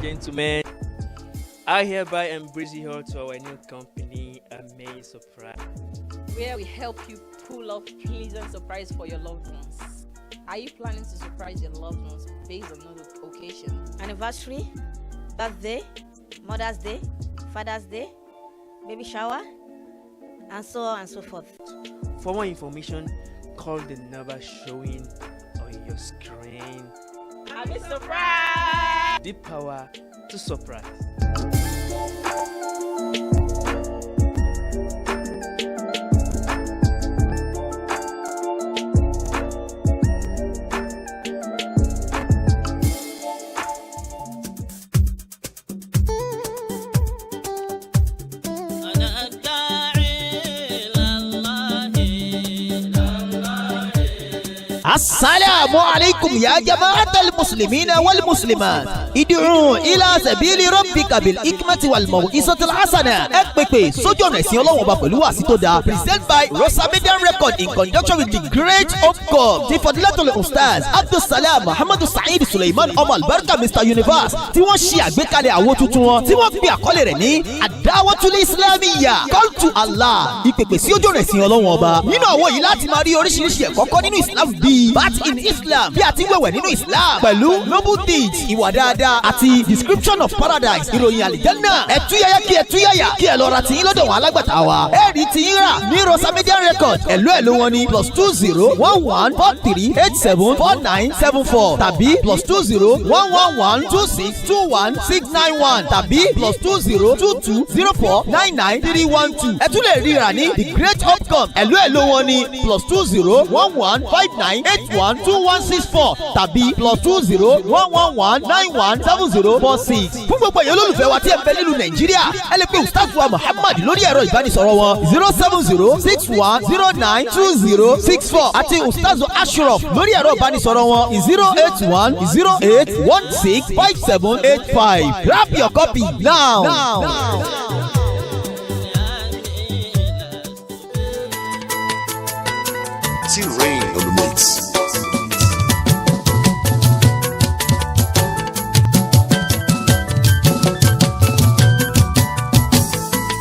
Gentlemen, I hereby embrace you all to our new company, Amazing Surprise, where we help you pull off pleasant surprise for your loved ones. Are you planning to surprise your loved ones based on another occasion? Anniversary, birthday, Mother's Day, Father's Day, baby shower, and so on and so forth. For more information, call the number showing on your screen. Amazing Surprise! The power to surprise. السلام عليكم يا جماعة المسلمين والمسلمات ادعوا إلى سبيل ربك بالحكمة والموعظة الحسنة اكبكي سوجون ẹ̀sìn Ọlọ́run Ọba pẹ̀lú wàásù tó dáa presented by Rosa Media Record in conjunction with the great Opcom ti Fadilatul Ustaz Abdulsalam Muhammadu Saheed Suleiman ọmọ Albarka Mr Universe tí wọ́n ṣe àgbékalẹ̀ àwo tuntun wọn tí wọ́n pe àkọlé rẹ̀ ní Ad-Da'watul Islamiyya Call to Allah ìpèpè sí ojú ọ̀nà ẹ̀sìn Ọlọ́run Ọba nínú àwo yìí láti máa rí oríṣiríṣi ẹ̀kọ́ kọ́ nínú Islam bíi Bat in Islam bí a ti wẹ̀wẹ̀ nínú Islam pẹ̀lú noble deeds ìwà dáadáa àti description of paradise ìròyìn àlìjẹ́nà ẹ̀túyàyà kí ẹ lọ ra tiyín lọ́dọ̀ wọn alágbàtà wa ẹ̀rí tiyín rà ní Rosa Media Record ẹ̀lú wọn ní +201143874974 tàbí +2011262161 tàbí +2022049931 ẹ tún lè ríra ní the great Opcom ẹ̀lú wọn ní +201159812164 tàbí +2011917046 fún gbogbo èèyàn olólùfẹ́ wa tí ẹ fẹ́ nílùú Nàìjíríà ẹ lè pe Ustaz wa Muhammad lórí ẹ̀rọ ìbánisọ̀rọ̀ wọn 07061092064 àti Ustaz Ashraf lórí ẹ̀rọ ìbánisọ̀rọ̀ wọn 08108165785 grab your copy now. T-Rain on the mix.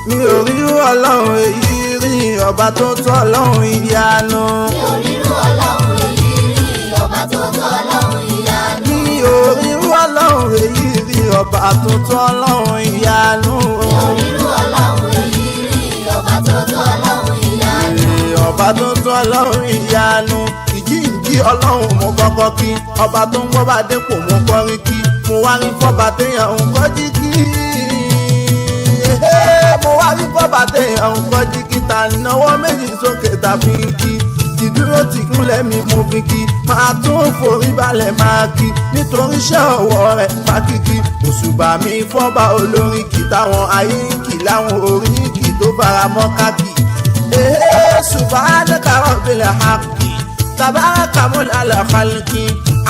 Mi ò rí Ọlọ́run èyí rí ọba tó tó Ọlọ́run ìyanu. Mi ò rí Ọlọ́run èyí rí ọba tó tó Ọlọ́run ìyanu. Mi ò rí Ọlọ́run èyí rí ọba tó tó Ọlọ́run ìyanu. Mi ò rí Ọlọ́run èyí rí ọba tó tó Ọlọ́run ìyanu. Ọba tó tó Ọlọ́run ìyanu. Ìjíǹjí Ọlọ́run mo kọ́kọ́ kí ọba tó ń gbọ́ bá dépò mo kọrí kí mo wá rí fọ́ba téèyàn ń kọjí kí. Mo wá rí fọ́ba téèyàn ń kọjí kí ta náwó méjì sókè tàbí kí ìdúró ti kúnlẹ̀ mi mo fi kí máa tún forí balẹ̀ máa kí nítorí iṣẹ́ ọwọ́ rẹ̀ máa kíkí òṣùbà mi fọ́ba olórin kì táwọn ayé ń kì láwọn orin kì tó fara mọ́ káàkì. subhanaka rabbil haqqi tabaraka mulal khalqi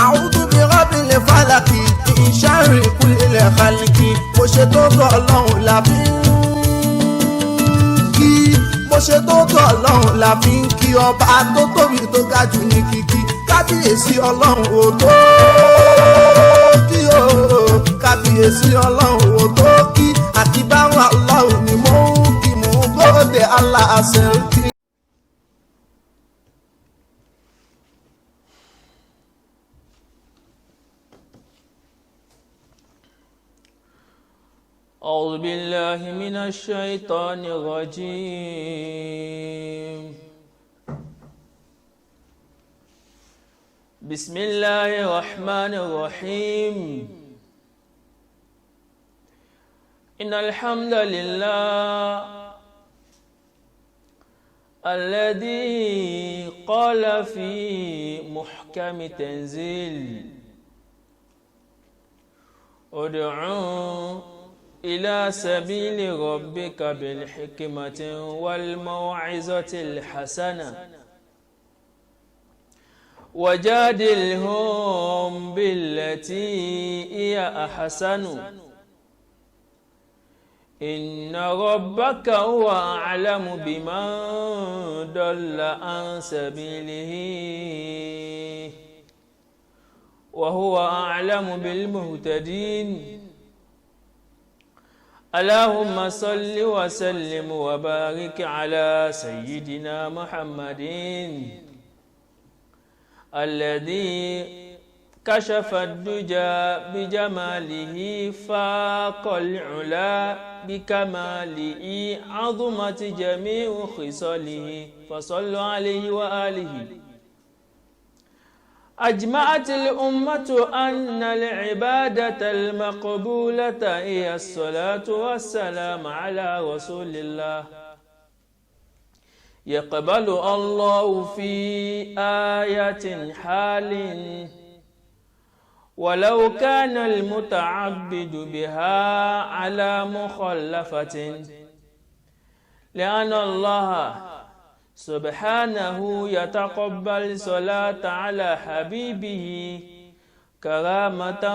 a'udhu bi rabbil falaqi min sharri kulli khalqi mo ṣe tó tọ́ ọlọ́run la fi ń kí mo ṣe tó tọ́ ọlọ́run la fi ń kí ọba tó tóbi tó ga jù ní kíkí kábíyèsí ọlọ́run ò tó kí o kábíyèsí ọlọ́run ò tó kí àti báwọn ọlọ́run ni mo ń kí mo gbọ́dọ̀ aláṣẹ kí. أعوذ بالله من الشيطان الرجيم بسم الله الرحمن الرحيم إن الحمد لله الذي قال في محكم تنزيل ادعوا إلى سبيل ربك بالحكمة والموعظة الحسنة وجادلهم بالتي هي أحسن إن ربك هو أعلم بمن ضل عن سبيله وهو أعلم بالمهتدين اللهم صل وسلم وبارك على سيدنا محمد الذي كشف الدجى بجماله فاق العلا بكماله عظمت جميع خصاله فصلوا عليه وآله. أجمعت الأمة أن العبادة المقبولة هي الصلاة والسلام على رسول الله يقبل الله في آية حال ولو كان المتعبد بها على مخلفة لأن الله سبحانه يتقبل صلاة على حبيبه كرامة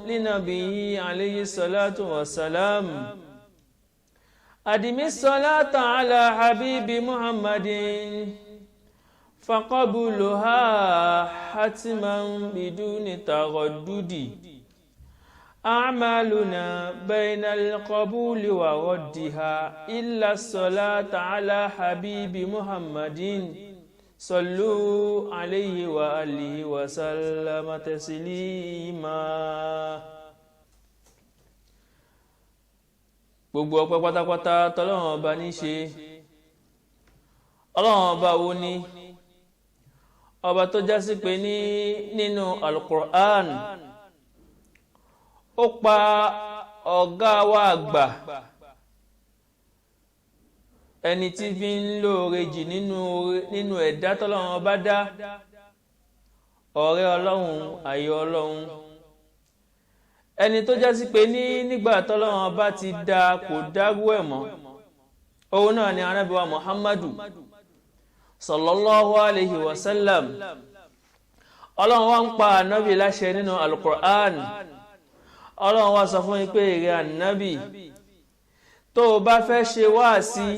لنبيه عليه الصلاة والسلام. أدم الصلاة على حبيب محمد فقبلها حتما بدون تردد. أعمالنا بين القبول وردها إلا الصلاة على حبيب محمد صلوا عليه وآله وسلم تسليما. gbogbo ọpẹ́ pátápátá tọ́lọ́run ọba ní ṣe. Ọlọ́run ọba wo ni ọba tó jásí pé nínú Al-Qur'an ó pa ọ̀gá wa àgbà ẹni tí fi ń lóore jì nínú ẹ̀dá tọ́lọ́run ọba dá, ọ̀rẹ́ Ọlọ́run, àyè Ọlọ́run, ẹni tó jásí pé nígbà tọ́lọ́run ọba ti dá kò dárú ẹ̀ mọ́, òun náà ni Ànábì wa Muhammadu sallallahu alayhi wa sallam. Ọlọ́run wá ń pa ànábì láṣẹ nínú Al-Qur'an. Ọlọ́run wá sọ fún yín pé ìrẹ́ ànábì tó o bá fẹ́ ṣe wáàsí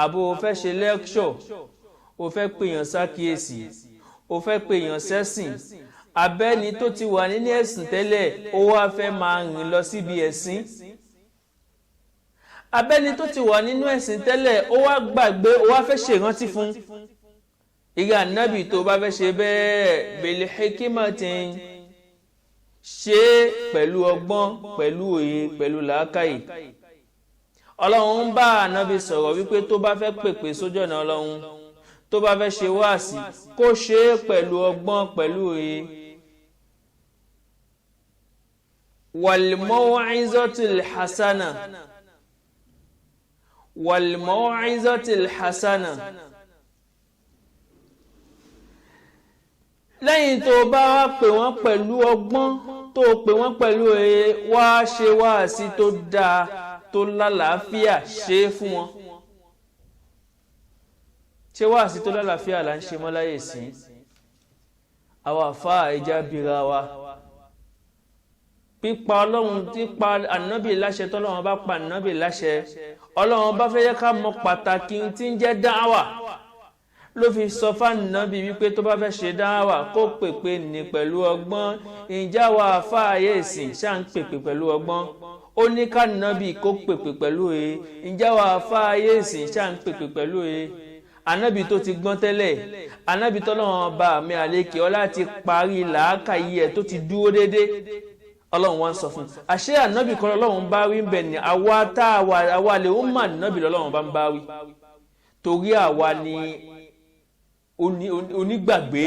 àbò o fẹ́ ṣe lẹ́kṣọ̀, o fẹ́ pèèyàn sákìyèsí, o fẹ́ pèèyàn sẹ́sìn, abẹ́ni tó ti wà nínú ẹ̀sìn tẹ́lẹ̀ ó wá fẹ́ máa rìn lọ síbi ẹ̀sìn, abẹ́ni tó ti wà nínú ẹ̀sìn tẹ́lẹ̀ ó wá gbàgbé, ó wá fẹ́ ṣèrántí fún. ìrẹ́ ànábì tó o bá fẹ́ ṣe bẹ́ẹ̀ bil hikimatin, ṣe pẹ̀lú ọgbọ́n, pẹ̀lú òye, pẹ̀lú làákàyè. Ọlọ́run ń bá ànábì sọ̀rọ̀ wípé tó bá fẹ́ pèpè sójú ọ̀nà Ọlọ́run, tó bá fẹ́ ṣe wáàsí, kó ṣe é pẹ̀lú ọgbọ́n, pẹ̀lú òye. wal maw'izatil hasana, wal maw'izatil hasana, lẹ́yìn tó bá wá pè wọ́n pẹ̀lú ọgbọ́n tó pè wọ́n pẹ̀lú òye wá ṣe wáàsí tó dáa tó lálàáfíà ṣe fún wọn. ṣé wáàsí tó lálàáfíà là ń ṣe mọ́ láyè sí àwọn àfáà ẹja bíra wa. pípa ọlọ́run pípa ànábì láṣẹ tọ́lọ́run bá pa ànábì láṣẹ ọlọ́run bá fẹ́ yẹ ká mọ pàtàkì tí ń jẹ́ dáwà ló fi sọ fáànàbì wípé tó bá fẹ́ ṣe dáwà kó pèpè ní pẹ̀lú ọgbọ́n. ìjà wa àfáàyè ìsìn ṣáà ń pèpè pẹ̀lú ọgbọ́n ó ní kánàbì kó pèpè pẹ̀lú òye. ìjà wa àfáàyè ìsìn ṣáà ń pèpè pẹ̀lú òye. ànábì tó ti gbọ́n tẹ́lẹ̀ ànábì tọ́lọ́run bá mi àlékè ọlá ti parí làákàyè ẹ̀ tó ti dúró déédéé ọlọ́run wá ń sọ fún àṣẹ ànábì kan ọlọ́run bá wí ń bẹ̀ ní àwa lè ó mà ànábì lọ́lọ́run bá ń bá wí torí àwa ni onígbàgbé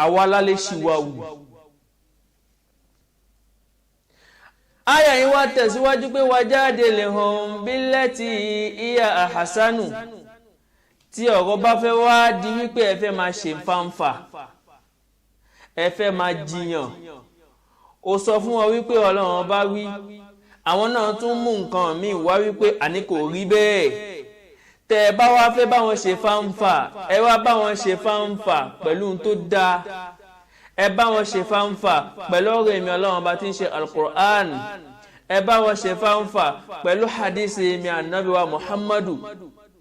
àwa lálẹ́ ṣìwà wù. àyà yìí wá tẹ̀síwájú pé wájáde lè hàn bílẹ̀tì ìyá àhásánù tí ọ̀rọ̀ bá fẹ́ wá di wípé ẹ fẹ́ máa ṣe fáńfà ẹ fẹ́ máa jiyàn ó sọ fún wọn wípé ọlọ́run bá wí àwọn náà tún mú nǹkan míì wá wípé àní kò rí bẹ́ẹ̀. tẹ́ ẹ bá wá fẹ́ bá wọn ṣe fáńfà ẹ wá bá wọn ṣe fáńfà pẹ̀lú ohun tó dáa ẹ bá wọn ṣe fáńfà pẹ̀lú ọ̀rọ̀ èmi ọlọ́run bá ti ń ṣe alukur'an ẹ bá wọn ṣe fáńfà pẹ̀lú hadisi èmi ànábì wa muhammadu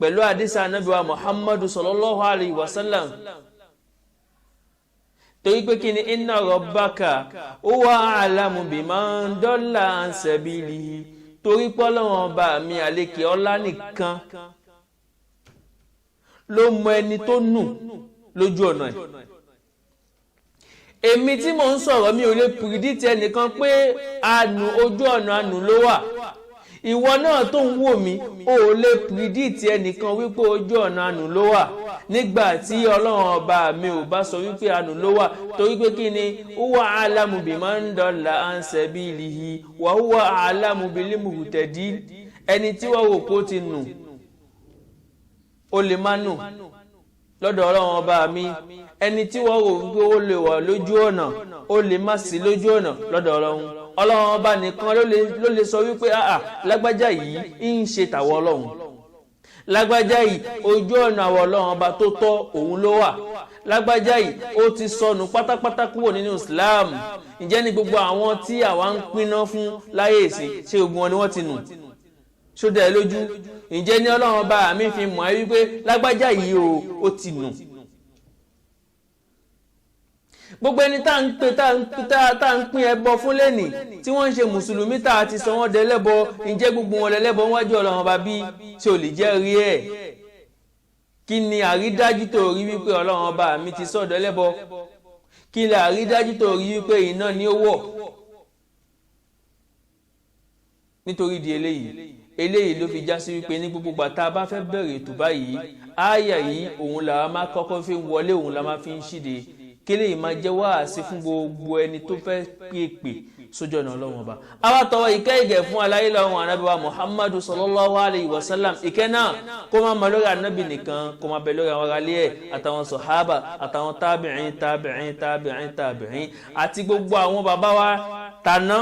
pẹ̀lú hadisi ànábì wa muhammadu sallallahu alayhi wa sallam. torí pé kí ni inna rabbaka huwa a'lamu biman dalla an sabilihi torí pé ọlọ́run bá mi àlékè ọlá nìkan ló mọ ẹni tó nù lójú ọ̀nà ẹ̀. èmi tí mò ń sọ̀rọ̀ mi ò lè pìrìdìtì ẹnìkan pé àánú ojú ọ̀nà àánú ló wà. ìwọ náà tó ń wò mí o ò lè pìrìdìtì ẹnìkan wípé ojú ọ̀nà àánú ló wà nígbà tí ọlọ́run ọba mi ò bá sọ wípé àánú ló wà torí pé kí ni huwa a'lamu biman dalla an sabilihi wa huwa a'lamu bil muhtadin ẹni tí wọ́n wò kó ti nù ó lè má nù lọ́dọ̀ ọlọ́run ọba mi ẹni tí wọ́n rò wípé ó lè wà lójú ọ̀nà ó lè má sí lójú ọ̀nà lọ́dọ̀ ọlọ́run ọba nìkan ló lè sọ wípé lágbájá yìí ń ṣe tàwọn ọlọ́run lágbájá yìí ojú ọ̀nà àwọn ọlọ́run ọba tó tọ́ òun ló wà lágbájá yìí ó ti sọnù pátápátá kúrò nínú Islam. ǹjẹ́ ní gbogbo àwọn tí àwa ń pinná fún láyé ìsìn ṣé gbogbo wọn ni wọ́n ti nù ṣódà ẹ lójú? ǹjẹ́ ní ọlọ́run ọba mi fi mọ̀ ẹ́ wípé lágbájá yìí ó ti nù? gbogbo ẹni tá ń pín ẹbọ fún lẹ́nì tí wọ́n ń ṣe mùsùlùmí tá a ti sọ wọ́n dẹlẹ́bọ ǹjẹ́ gbogbo wọn lẹ́lẹ́bọ wájú ọlọ́run ọba bí tí ò lè jẹ́ rí ẹ̀? kí ni àrídájú tó rí wípé ọlọ́run ọba mi ti sọ̀dọ̀ ẹlẹ́bọ? kí ni àrídájú tó rí wípé iná ni ó wọ̀? nítorí di eléyìí ló fi já sí wípé ní gbogbo gbàtà bá fẹ́ bẹ̀rẹ̀ ètò báyìí àyà yìí òun là máa kọ́kọ́ fi wọlé òun là máa fi ń ṣíde kílè máa jẹ́ wáàsí fún gbogbo ẹni tó fẹ́ pèpè sójú ọ̀nà ọlọ́run ọba. àwa tọrọ ìkẹ́ ìgẹ̀ fún aláyé lọ́run ànábì wa muhammadu sallallahu alayhi wa sallam. ìkẹ́ náà kó máa mọ lórí ànábì nìkan kó máa bẹ lórí àwọn aráalé ẹ̀ àtàwọn sọ̀hábà àtàwọn tábìrín àti gbogbo àwọn bàbá wa tàná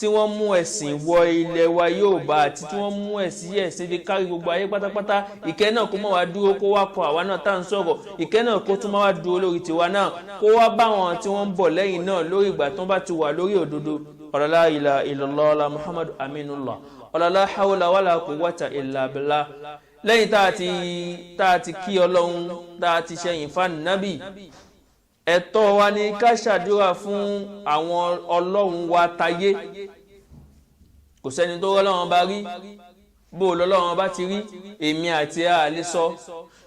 tí wọ́n mú ẹ̀sìn wọ ilẹ̀ wa Yorùbá àti tí wọ́n mú ẹ̀sìn fi kárí gbogbo ayé pátápátá. ìkẹ́ náà kó má wá dúró kó wá kọ àwa náà tá à ń sọ̀rọ̀. ìkẹ́ náà kó tún má wá dúró lórí tiwa náà kó wá bá wọn tí wọ́n ń bọ̀ lẹ́yìn náà lórí ìgbà tó bá ti wà lórí òdodo. la ilaha illallah muhammadu aminullah la hawla wala quwwata illa billah. lẹ́yìn tá a ti kí ọlọ́run tá a ti ṣẹ̀yìn fún nábì ẹ̀tọ́ wa ni ká ṣàdúrà fún àwọn ọlọ́run wa tayé. kò sẹ́ni tó rọ́lọ́run bá rí bó lọ́lọ́run bá ti rí èmi àti àlè sọ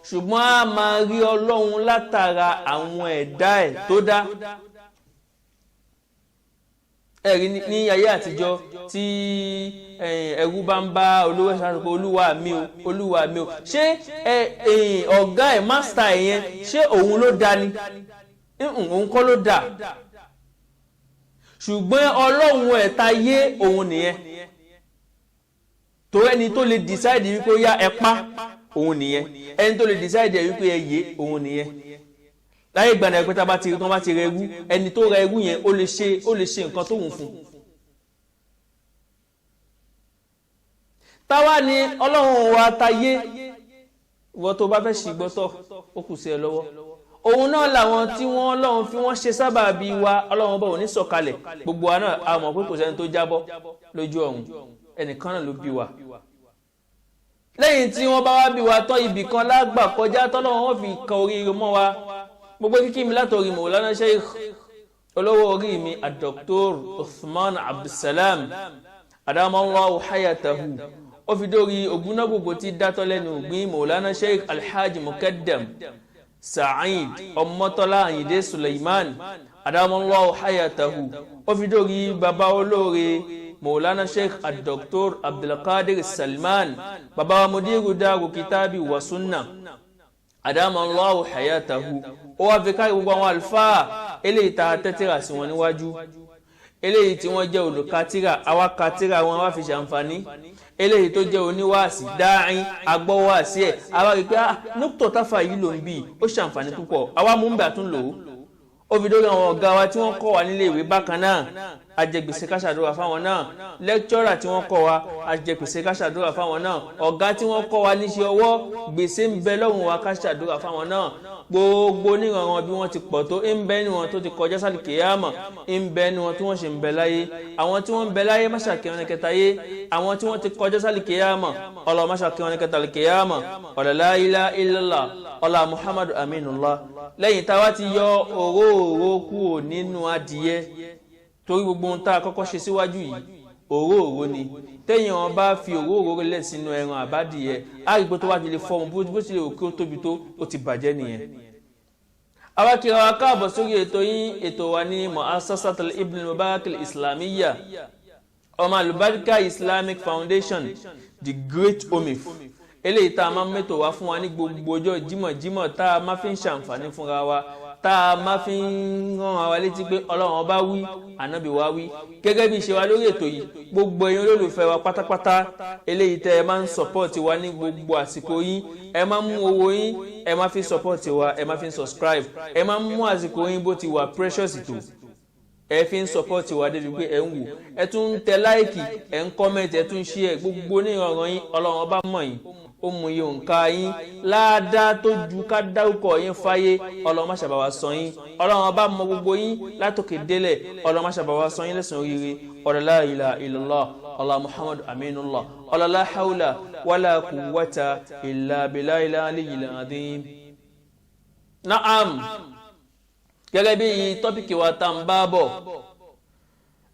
ṣùgbọ́n a máa rí ọlọ́run látara àwọn ẹ̀dá ẹ̀ tó dá. ẹ̀rí ní ayé àtijọ́ tí ẹ̀rù bá ń bá olówó ṣàtúnkọ olúwa mi o ṣé ọ̀gá ẹ̀ mástà ẹ̀ yẹn ṣé òun ló dá ni? òun kọ́ ló dá ṣùgbọ́n ọlọ́run ẹ̀ta yé òun nìyẹn tó ẹni tó lè decide wípé ó yá ẹ pa òun nìyẹn ẹni tó lè decide wípé ẹ yé òun nìyẹn. láyé ìgbà náà pé tá bá ti rẹ ẹrú ẹni tó rẹ ẹrú yẹn ó lè ṣe nǹkan tó wù fún. táwa ni ọlọ́run wa tayé ìwọ tó bá fẹ́ ṣì gbọ́tọ̀ ó kù sí ẹ lọ́wọ́. òun náà làwọn tí wọ́n ọlọ́run fi wọ́n ṣe sábàbí wa ọlọ́run bá òní sọ̀kalẹ̀ gbogbo wa náà a mọ̀ pé kò sẹ́ni tó jábọ́ lójú ọ̀run ẹnìkan náà ló bí wa. lẹ́yìn tí wọ́n bá wá bí wa tọ́ ibì kan lágbà kọjá tọ́lọ́run wọ́n fi kan oríire mọ́ wa gbogbo kíkí mi látòrí Mawlana Sheikh olówó orí mi Dr. Uthman Abdulsalam adamallahu hayatahu ó fi dórí ògúnná gbogbo tí dátọ́ lẹ́nu ògbín Mawlana Sheikh Alhaji Mukaddam Sa'id Ọmọtọ́lá Ayinde Suleiman adamallahu hayatahu ó fi dórí baba olóore Mawlana Sheikh Dr. Abdulkadir Salman baba mudiru daru kitabi wa sunna adamallahu hayatahu ó wá fi kárí gbogbo àwọn àlùfáà eléyìí tá a tẹ́tẹ́rà sí wọn níwájú eléyìí tí wọ́n jẹ́ olùkátírà àwa kátírà wọn wá fi ṣàǹfààní eléyìí tó jẹ́ oníwàásí dáhìn agbọ́wàásí ẹ̀ àwa rí pé nùtọ̀ táfà yìí ló ń bì ó ṣàǹfààní púpọ̀ àwa mú ń bà tún lò ó fi dórí àwọn ọ̀gá wa tí wọ́n kọ́ wa nílé ìwé bákan náà ajẹgbèsè káṣàdúrà fáwọn náà lẹ́kítọ́rà tí wọ́n kọ́ wa ajẹgbèsè káṣàdúrà fáwọn náà ọ̀gá tí wọ́n kọ́ wa níṣẹ́ ọwọ́ gbèsè ń bẹ lọ́rùn wa káṣàdúrà fáwọn náà gbogbo níran bí wọ́n ti pọ̀ tó ń bẹ ní wọn tó ti kọjá sálì kìyàmọ̀ ń bẹ ní wọn tí wọ́n ṣe ń bẹ láyé àwọn tí wọ́n ń bẹ láyé máṣàkíwọn ní kẹta yé àwọn tí wọ́n ti kọjá sálì kìyàmọ̀ ọlọ́ máṣàkíwọn ní kẹta kìyàmọ̀ ọ̀là la ilaha illallah ọlá Muhammadu aminullah lẹ́yìn táwa ti yọ òróòró kúrò nínú adìyẹ torí gbogbo ohun tá a kọ́kọ́ ṣe síwájú yìí òróòró ni téèyàn wọn bá fi òróòró lẹ̀ sínú ẹran àbádìyẹ àgbègbè tó wá ti lè fọmù bó ti lè òkè ó tóbi tó ó ti bàjẹ́ nìyẹn. àwa kí wa káàbọ̀ sórí ètò yín ètò wa ní Mu'assasatul Ibn Mubarak Al-Islamiyya ọmọ alubarika Islamic Foundation the Great Omif eléyìí tá a máa ń mẹ́tò wá fún wa ní gbogbo ọjọ́ jímọ̀jímọ̀ tá a máa fi ń ṣàǹfààní fúnra wa tá a máa fi ń rán wa létí pé ọlọ́run ọba wí ànábì wa wí gẹ́gẹ́ bí ṣe wa lórí ètò yìí gbogbo ẹ̀yin olólùfẹ́ wa pátápátá eléyìí tẹ́ ẹ máa ń support wa ní gbogbo àsìkò yín ẹ máa ń mú owó yín ẹ máa fi support wa ẹ máa fi ń subscribe ẹ máa ń mú àsìkò yín bó ti wà precious tó ẹ fi ń support wa débi pé ẹ ń wò ẹ tún ń tẹ láìkì ẹ ń comment ẹ tún share gbogbo ní ìrọ̀rùn yín ọlọ́run ọba mọ̀ yín ó mú iye òǹkà yín láàdá tó ju ká dárúkọ yín fáyé ọlọ́run má ṣàbà wá sọ yín ọlọ́run ọba mọ gbogbo yín látòkè délẹ̀ ọlọ́run má ṣàbà wá sọ yín lẹ́sìn oríire la ilaha illallah ọlá Muhammadu aminullah ọlá la hawla wala quwwata illa billahil aliyyil azim. Naam gẹ́gẹ́ bí tọ́pìkì wa tá ń bá bọ̀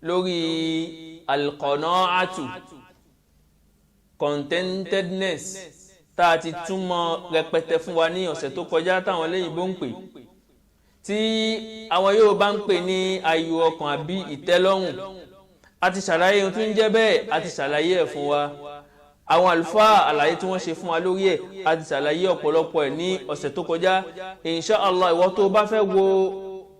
lórí al-qana'atu contentedness tá a ti túmọ̀ rẹpẹtẹ fún wa ní ọ̀sẹ̀ tó kọjá táwọn olóyìnbó ń pè tí àwọn Yorùbá ń pè ní ayọ̀ ọkàn àbí ìtẹ́lọ́rùn a ti ṣàlàyé ohun tó ń jẹ́ bẹ́ẹ̀ a ti ṣàlàyé ẹ̀ fún wa àwọn àlùfáà àlàyé tí wọ́n ṣe fún wa lórí ẹ̀ a ti ṣàlàyé ọ̀pọ̀lọpọ̀ ẹ̀ ní ọ̀sẹ̀ tó kọjá inshallah ìwọ tó bá fẹ́ wo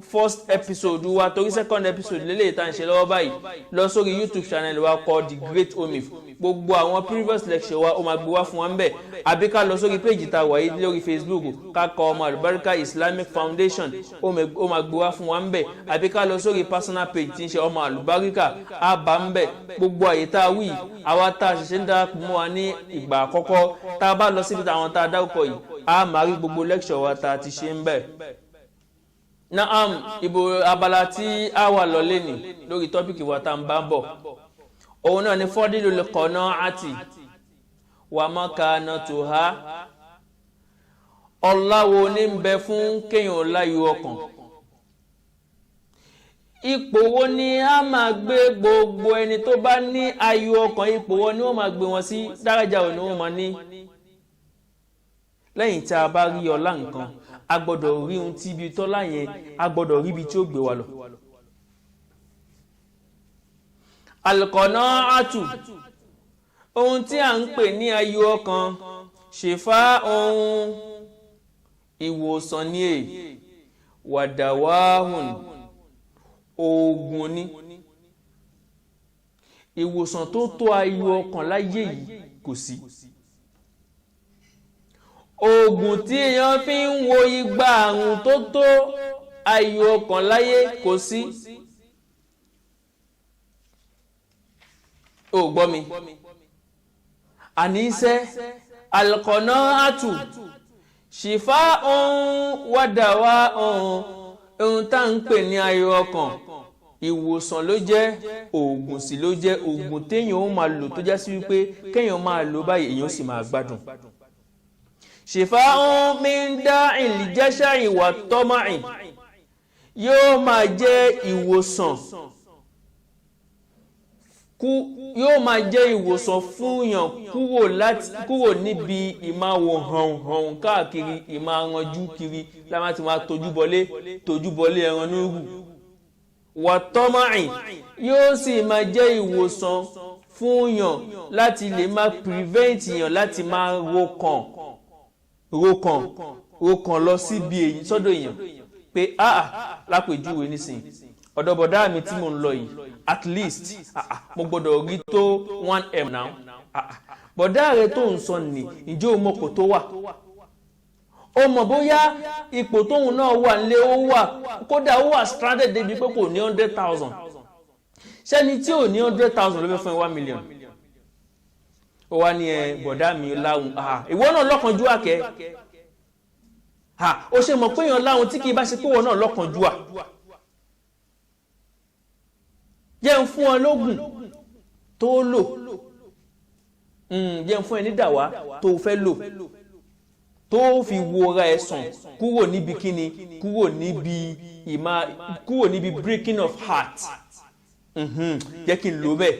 first episode wa torí second episode lélẹ́yìí tá à ń ṣe lọ́wọ́ báyìí lọ sórí YouTube channel wa called The Great Omif gbogbo àwọn previous lecture wa ó máa gbé wá fún wa ń bẹ̀ àbí ká lọ sórí page tá a wà yìí lórí Facebook ká kọ ọmọ alubarika Islamic Foundation ó máa gbé wá fún wa ń bẹ̀ àbí ká lọ sórí personal page tí ń ṣe ọmọ alubarika á bá ń bẹ̀ gbogbo àyè tá a wí àwa tá a ṣẹ̀ṣẹ̀ ń darapọ̀ mọ́ wa ní ìgbà àkọ́kọ́ tá a bá lọ síbi táwọn tá a dárúkọ yìí á máa rí gbogbo lecture wa tá a ti ṣe ń bẹ̀. Naam ibo abala tí a wà lọ lẹ́nì lórí tọ́pìkì wa tá ń bá bọ̀ òun náà ni fadilul qana'ati wa makanatuha ọláwo ní ń bẹ fún kéèyàn láyọ̀ ọkàn ipò wo ni a máa gbé gbogbo ẹni tó bá ní ayọ̀ ọkàn ipò wo ni wọ́n máa gbé wọn sí dáràjà wo ni wọ́n máa ní lẹ́yìn tí a bá rí ọlá nǹkan a gbọ́dọ̀ rí ohun tí ibi tọ́lá yẹn a gbọ́dọ̀ rí ibi tí ó gbé wa lọ. Al-qana'atu ohun tí a ń pè ní ayọ̀ ọkàn ṣèfà ohun ìwòsàn ní èyí wàdàwáhùn oògùn ní ìwòsàn tó tó ayọ̀ ọkàn láyé yìí kò sí. oògùn tí èèyàn fi ń wo igba àrùn tó tó ayọ̀ ọkàn láyé kò sí. ó gbọ́ mi àníṣe alqanaatu shifa'un wa dawa'un ohun tá ń pè ní ayọ̀ ọkàn ìwòsàn ló jẹ́ oògùn sì ló jẹ́ oògùn téèyàn ó máa lò tó já sí wípé kéèyàn máa lò báyìí èèyàn sì máa gbádùn. shifa'un min da'il jasha'i wa tama'i yóò máa jẹ́ ìwòsàn yóò máa jẹ́ ìwòsàn fúnyàn kúrò níbi ìmáwò hàn káàkiri ìmáranjú kiri láti máa tójú bọlé ẹran núrù. wàtọ́máì yóò sì máa jẹ́ ìwòsàn fúnyàn láti lè máa prevent yàn láti máa rokàn lọ síbi èyí sọ́dọ̀ èèyàn pé lápèjúwe nísìnyí ọ̀dọ̀ bọ̀dá mi tí mo ń lọ yìí at least mo gbọ́dọ̀ rí tó 1m now bọ̀dá rẹ tó ń sọ ní ǹjẹ́ o mọ̀ kò tó wà o mọ̀ bóyá ipò tóun náà wà nílé ó wà kódà ó wà stranded débi pé kò ní 100,000 ṣẹ́ni tí ò ní 100,000 ló fẹ́ fún 1 million ó wá ní bọ̀dá mi láhùn ìwọ náà lọ́kànjú àkẹ́ ó ṣe mọ̀ pé èèyàn láhùn tí kì í bá ṣe pé ìwọ náà lọ́kànjú à jẹ́ ń fún ọ lógùn tó lò jẹ́ ń fún ẹ ní dàwá tó fẹ́ lò tó fi wo ra ẹ sàn kúrò níbi kíni kúrò níbi breaking of heart jẹ́ kí n lò bẹ́ẹ̀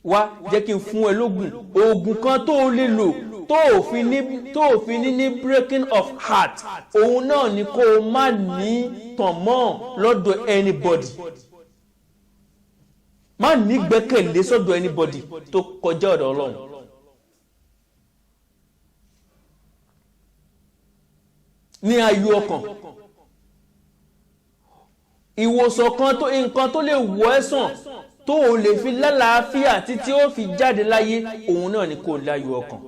wá jẹ́ kí n fún ẹ lógùn oògùn kan tó lè lò tó fi ní breaking of heart òun náà ni kó o má ní tàn mọ́ lọ́dọ̀ anybody má ní gbẹ́kẹ̀lé sọ́dọ̀ anybody tó kọjá ọ̀dọ̀ Ọlọ́run. ní ayọ̀ ọkàn ìwòsàn kan tó nǹkan tó lè wò ẹ́ sàn tó o lè fi lálàáfíà títí ó fi jáde láyé òun náà ni kò láyọ̀ ọkàn.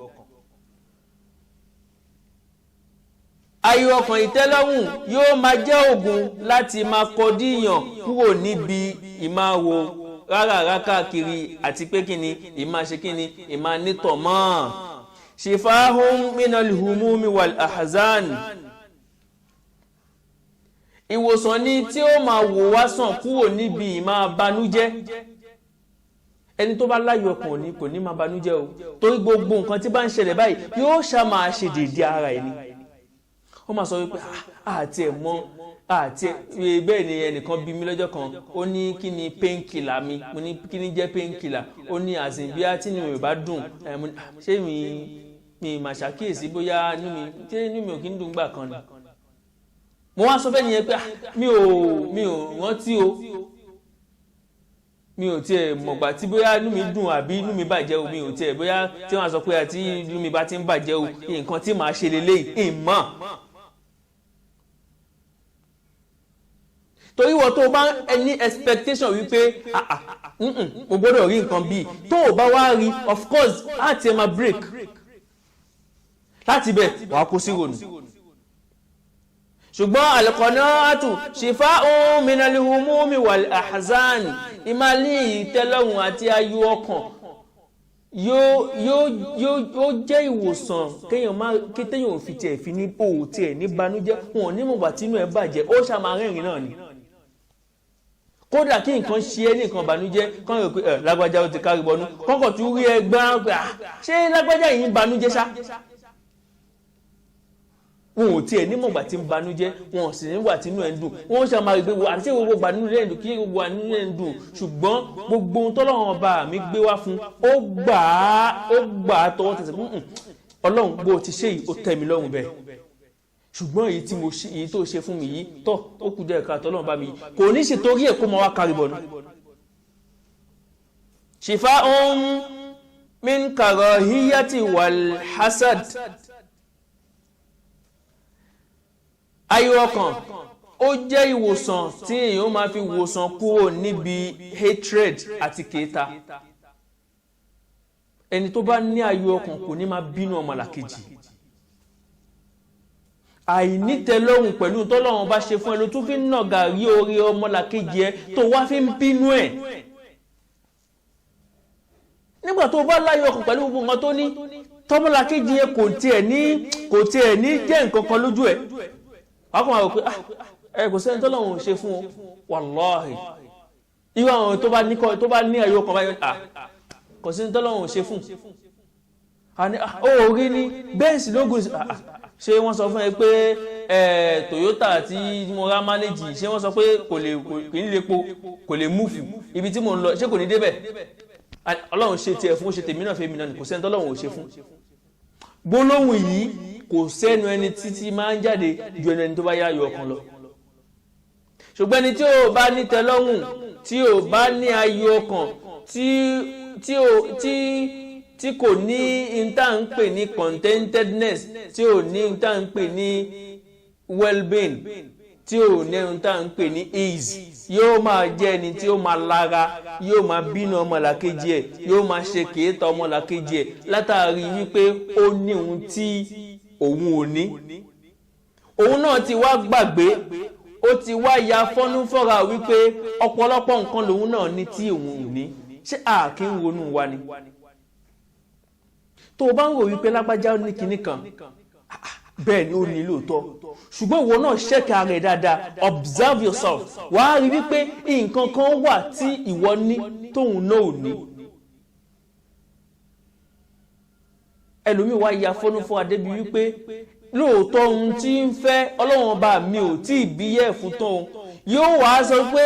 ayọ̀ ọkàn ìtẹ́lọ́rùn yóò máa jẹ́ ògùn láti máa kọdíyàn kúrò níbi ìmáwo rárá káàkiri àti pé kíni ìmáa ṣe kíni ìmáa nítọ̀ mọ́. shifahum minal humumi wal ahzan ìwòsàn ni tí ó máa wò wá sàn kúrò níbi ìmáa banújẹ́. ẹni tó bá láyọ̀ ọkàn kò ní máa banújẹ́ o torí gbogbo nǹkan tí bá ń ṣẹlẹ̀ báyìí yóò ṣá máa ṣe déédéé ara ẹni. ó máa sọ wípé àti ẹ̀ mọ́ àti bẹ́ẹ̀ ni ẹnìkan bí mi lọ́jọ́ kan ó ní kí ni painkiller mi mo ní kí ni jẹ́ painkiller ó ní àsìnbí tí mi ò bá dùn ṣé mi mà ṣàkíyèsí bóyá inú mi ò kí ń dùn gbà kan ni. mo wá sọ fẹ́ nìyẹn pé mi ò rántí o mi ò tiẹ̀ mọ̀gbà tí bóyá inú mi dùn àbí inú mi bàjẹ́ o mi ò tiẹ̀ bóyá tí wọ́n sọ pé àti inú mi bá ti ń bàjẹ́ o nǹkan tí màá ṣe lélẹ́yìn ìmọ̀. torí wọ́n tó bá ní expectation wípé mo gbọ́dọ̀ rí nǹkan bíi tó o bá wá rí of course láti ẹ̀ máa break láti bẹ̀ wàá kó sí ronú. ṣùgbọ́n al-qanaatu shifa'un minal humumi wal ahzan ìmàlí ìtẹ́lọ́rùn àti ayọ̀ ọkàn yóò jẹ́ ìwòsàn kéèyàn ò fi tiẹ̀ fi ní òwò tiẹ̀ ní banújẹ́ wọn ò ní mọ̀gbà tínú ẹ̀ bàjẹ́ ó ṣàmà rẹ́rìn náà ni. kódà kí nǹkan ṣe é ní nǹkan banújẹ́ kán rò pé lágbájá ó ti kárí bọnú kọ́kọ́ tún rí ẹgbẹ́ pé ṣé lágbájá yìí ń banújẹ́ ṣá. wọn ò tiẹ̀ nímọ̀gbà tí ń banújẹ́ wọn ò sì nígbà tí inú ẹ̀ ń dùn wọn ò ṣe máa rí pé àti ṣé gbogbo gbà nínú ẹ̀ ń dùn kí gbogbo nínú ẹ̀ ń dùn ṣùgbọ́n gbogbo ohun tọ́lọ́run ọba mi gbé wá fún ó gbà á tọwọ́ tẹsẹ̀ fún Ọlọ́run bó ti ṣe yìí ó tẹ́ mi lọ́rùn bẹ́ẹ̀ ṣùgbọ́n èyí tó ṣe fún mi yìí tọ́ ó kù díẹ̀ ká tọ́lọ́run bá mi kò ní ṣe torí ẹ̀ kó máa wá kárí bọ̀nù. shifa'un min karahiyati wal hasad ayọ̀ ọkàn ó jẹ́ ìwòsàn tí èèyàn máa fi wòsàn kúrò níbi hatred àti kèéta. ẹni tó bá ní ayọ̀ ọkàn kò ní máa bínú ọmọlàkejì. Àìnítẹ́lọ́rùn pẹ̀lú tọ́lọ́run bá ṣe fún ẹ ló tún fi ń nàgà rí orí ọmọlàkejì ẹ tó wá fi ń bínú ẹ̀. Nígbà tó bá láyọ̀ ọkàn pẹ̀lú gbogbo nǹkan tó ní, tọ́mọlàkejì ẹ kò tiẹ̀ ní jẹ́ nǹkan kan lójú ẹ̀. Wàá kàn máa rò pé ẹ kò sẹ́ni tọ́lọ́run ò ṣe fún ọ, wàláhì. Irú àwọn tó bá ní ayọ̀ ọkàn báyọ̀ kò sí tọ́lọ́run ò ṣe fún. Ó rí ní bẹ́ẹ̀sì lógún ṣé wọ́n sọ fún ẹ pé Toyota tí mo rá mánéjì ṣé wọ́n sọ pé kò ní lè po kò lè múfù ibi tí mo ń lọ ṣé kò ní débẹ̀. Ọlọ́run ṣe tiẹ̀ fún ó ṣe tèmi náà fẹ́ mi náà kò sẹ́ni tọ́lọ́run ò ṣe fún. Gbólóhùn yìí kò sẹ́nu ẹni títí máa ń jáde ju ẹni tó bá yá ayọ̀ ọkàn lọ. Ṣùgbọ́n ẹni tí ò bá ní tẹ́lọ́rùn, tí ò bá ní ayọ̀ ọkàn, tí kò ní ìta ń pè ní contentedness, tí ò ní ìta ń pè ní well-being, tí ò ní ìta ń pè ní ease, yóò máa jẹ́ ẹni tí ó máa lára, yóò máa bínú ọmọlàkejì ẹ̀, yóò máa ṣe kèéta ọmọlàkejì ẹ̀ látàrí wípé ó ní ohun tí òun ò ní. Òun náà ti wá gbàgbé, ó ti wá ya fọ́nú fọ́ra wípé ọ̀pọ̀lọpọ̀ nǹkan lòun náà ní tí òun ò ní. Ṣé kí ń ronú wa ni? Tó o bá ń rò wípé lágbájá ní kinní kan, bẹ́ẹ̀ ni ó ní lóòótọ́, ṣùgbọ́n ìwọ náà ṣẹ́kẹ̀ ara ẹ̀ dáadáa, observe yourself, wà á rí wípé nǹkan kan wà tí ìwọ ní tóun náà ò ní. Ẹlòmíì wá ya fọ́nú fún adébí wípé lóòótọ́ ohun tí ń fẹ́ Ọlọ́run ọba mi ò tí ì bíyẹ̀ fún tán, yóò wá sọ pé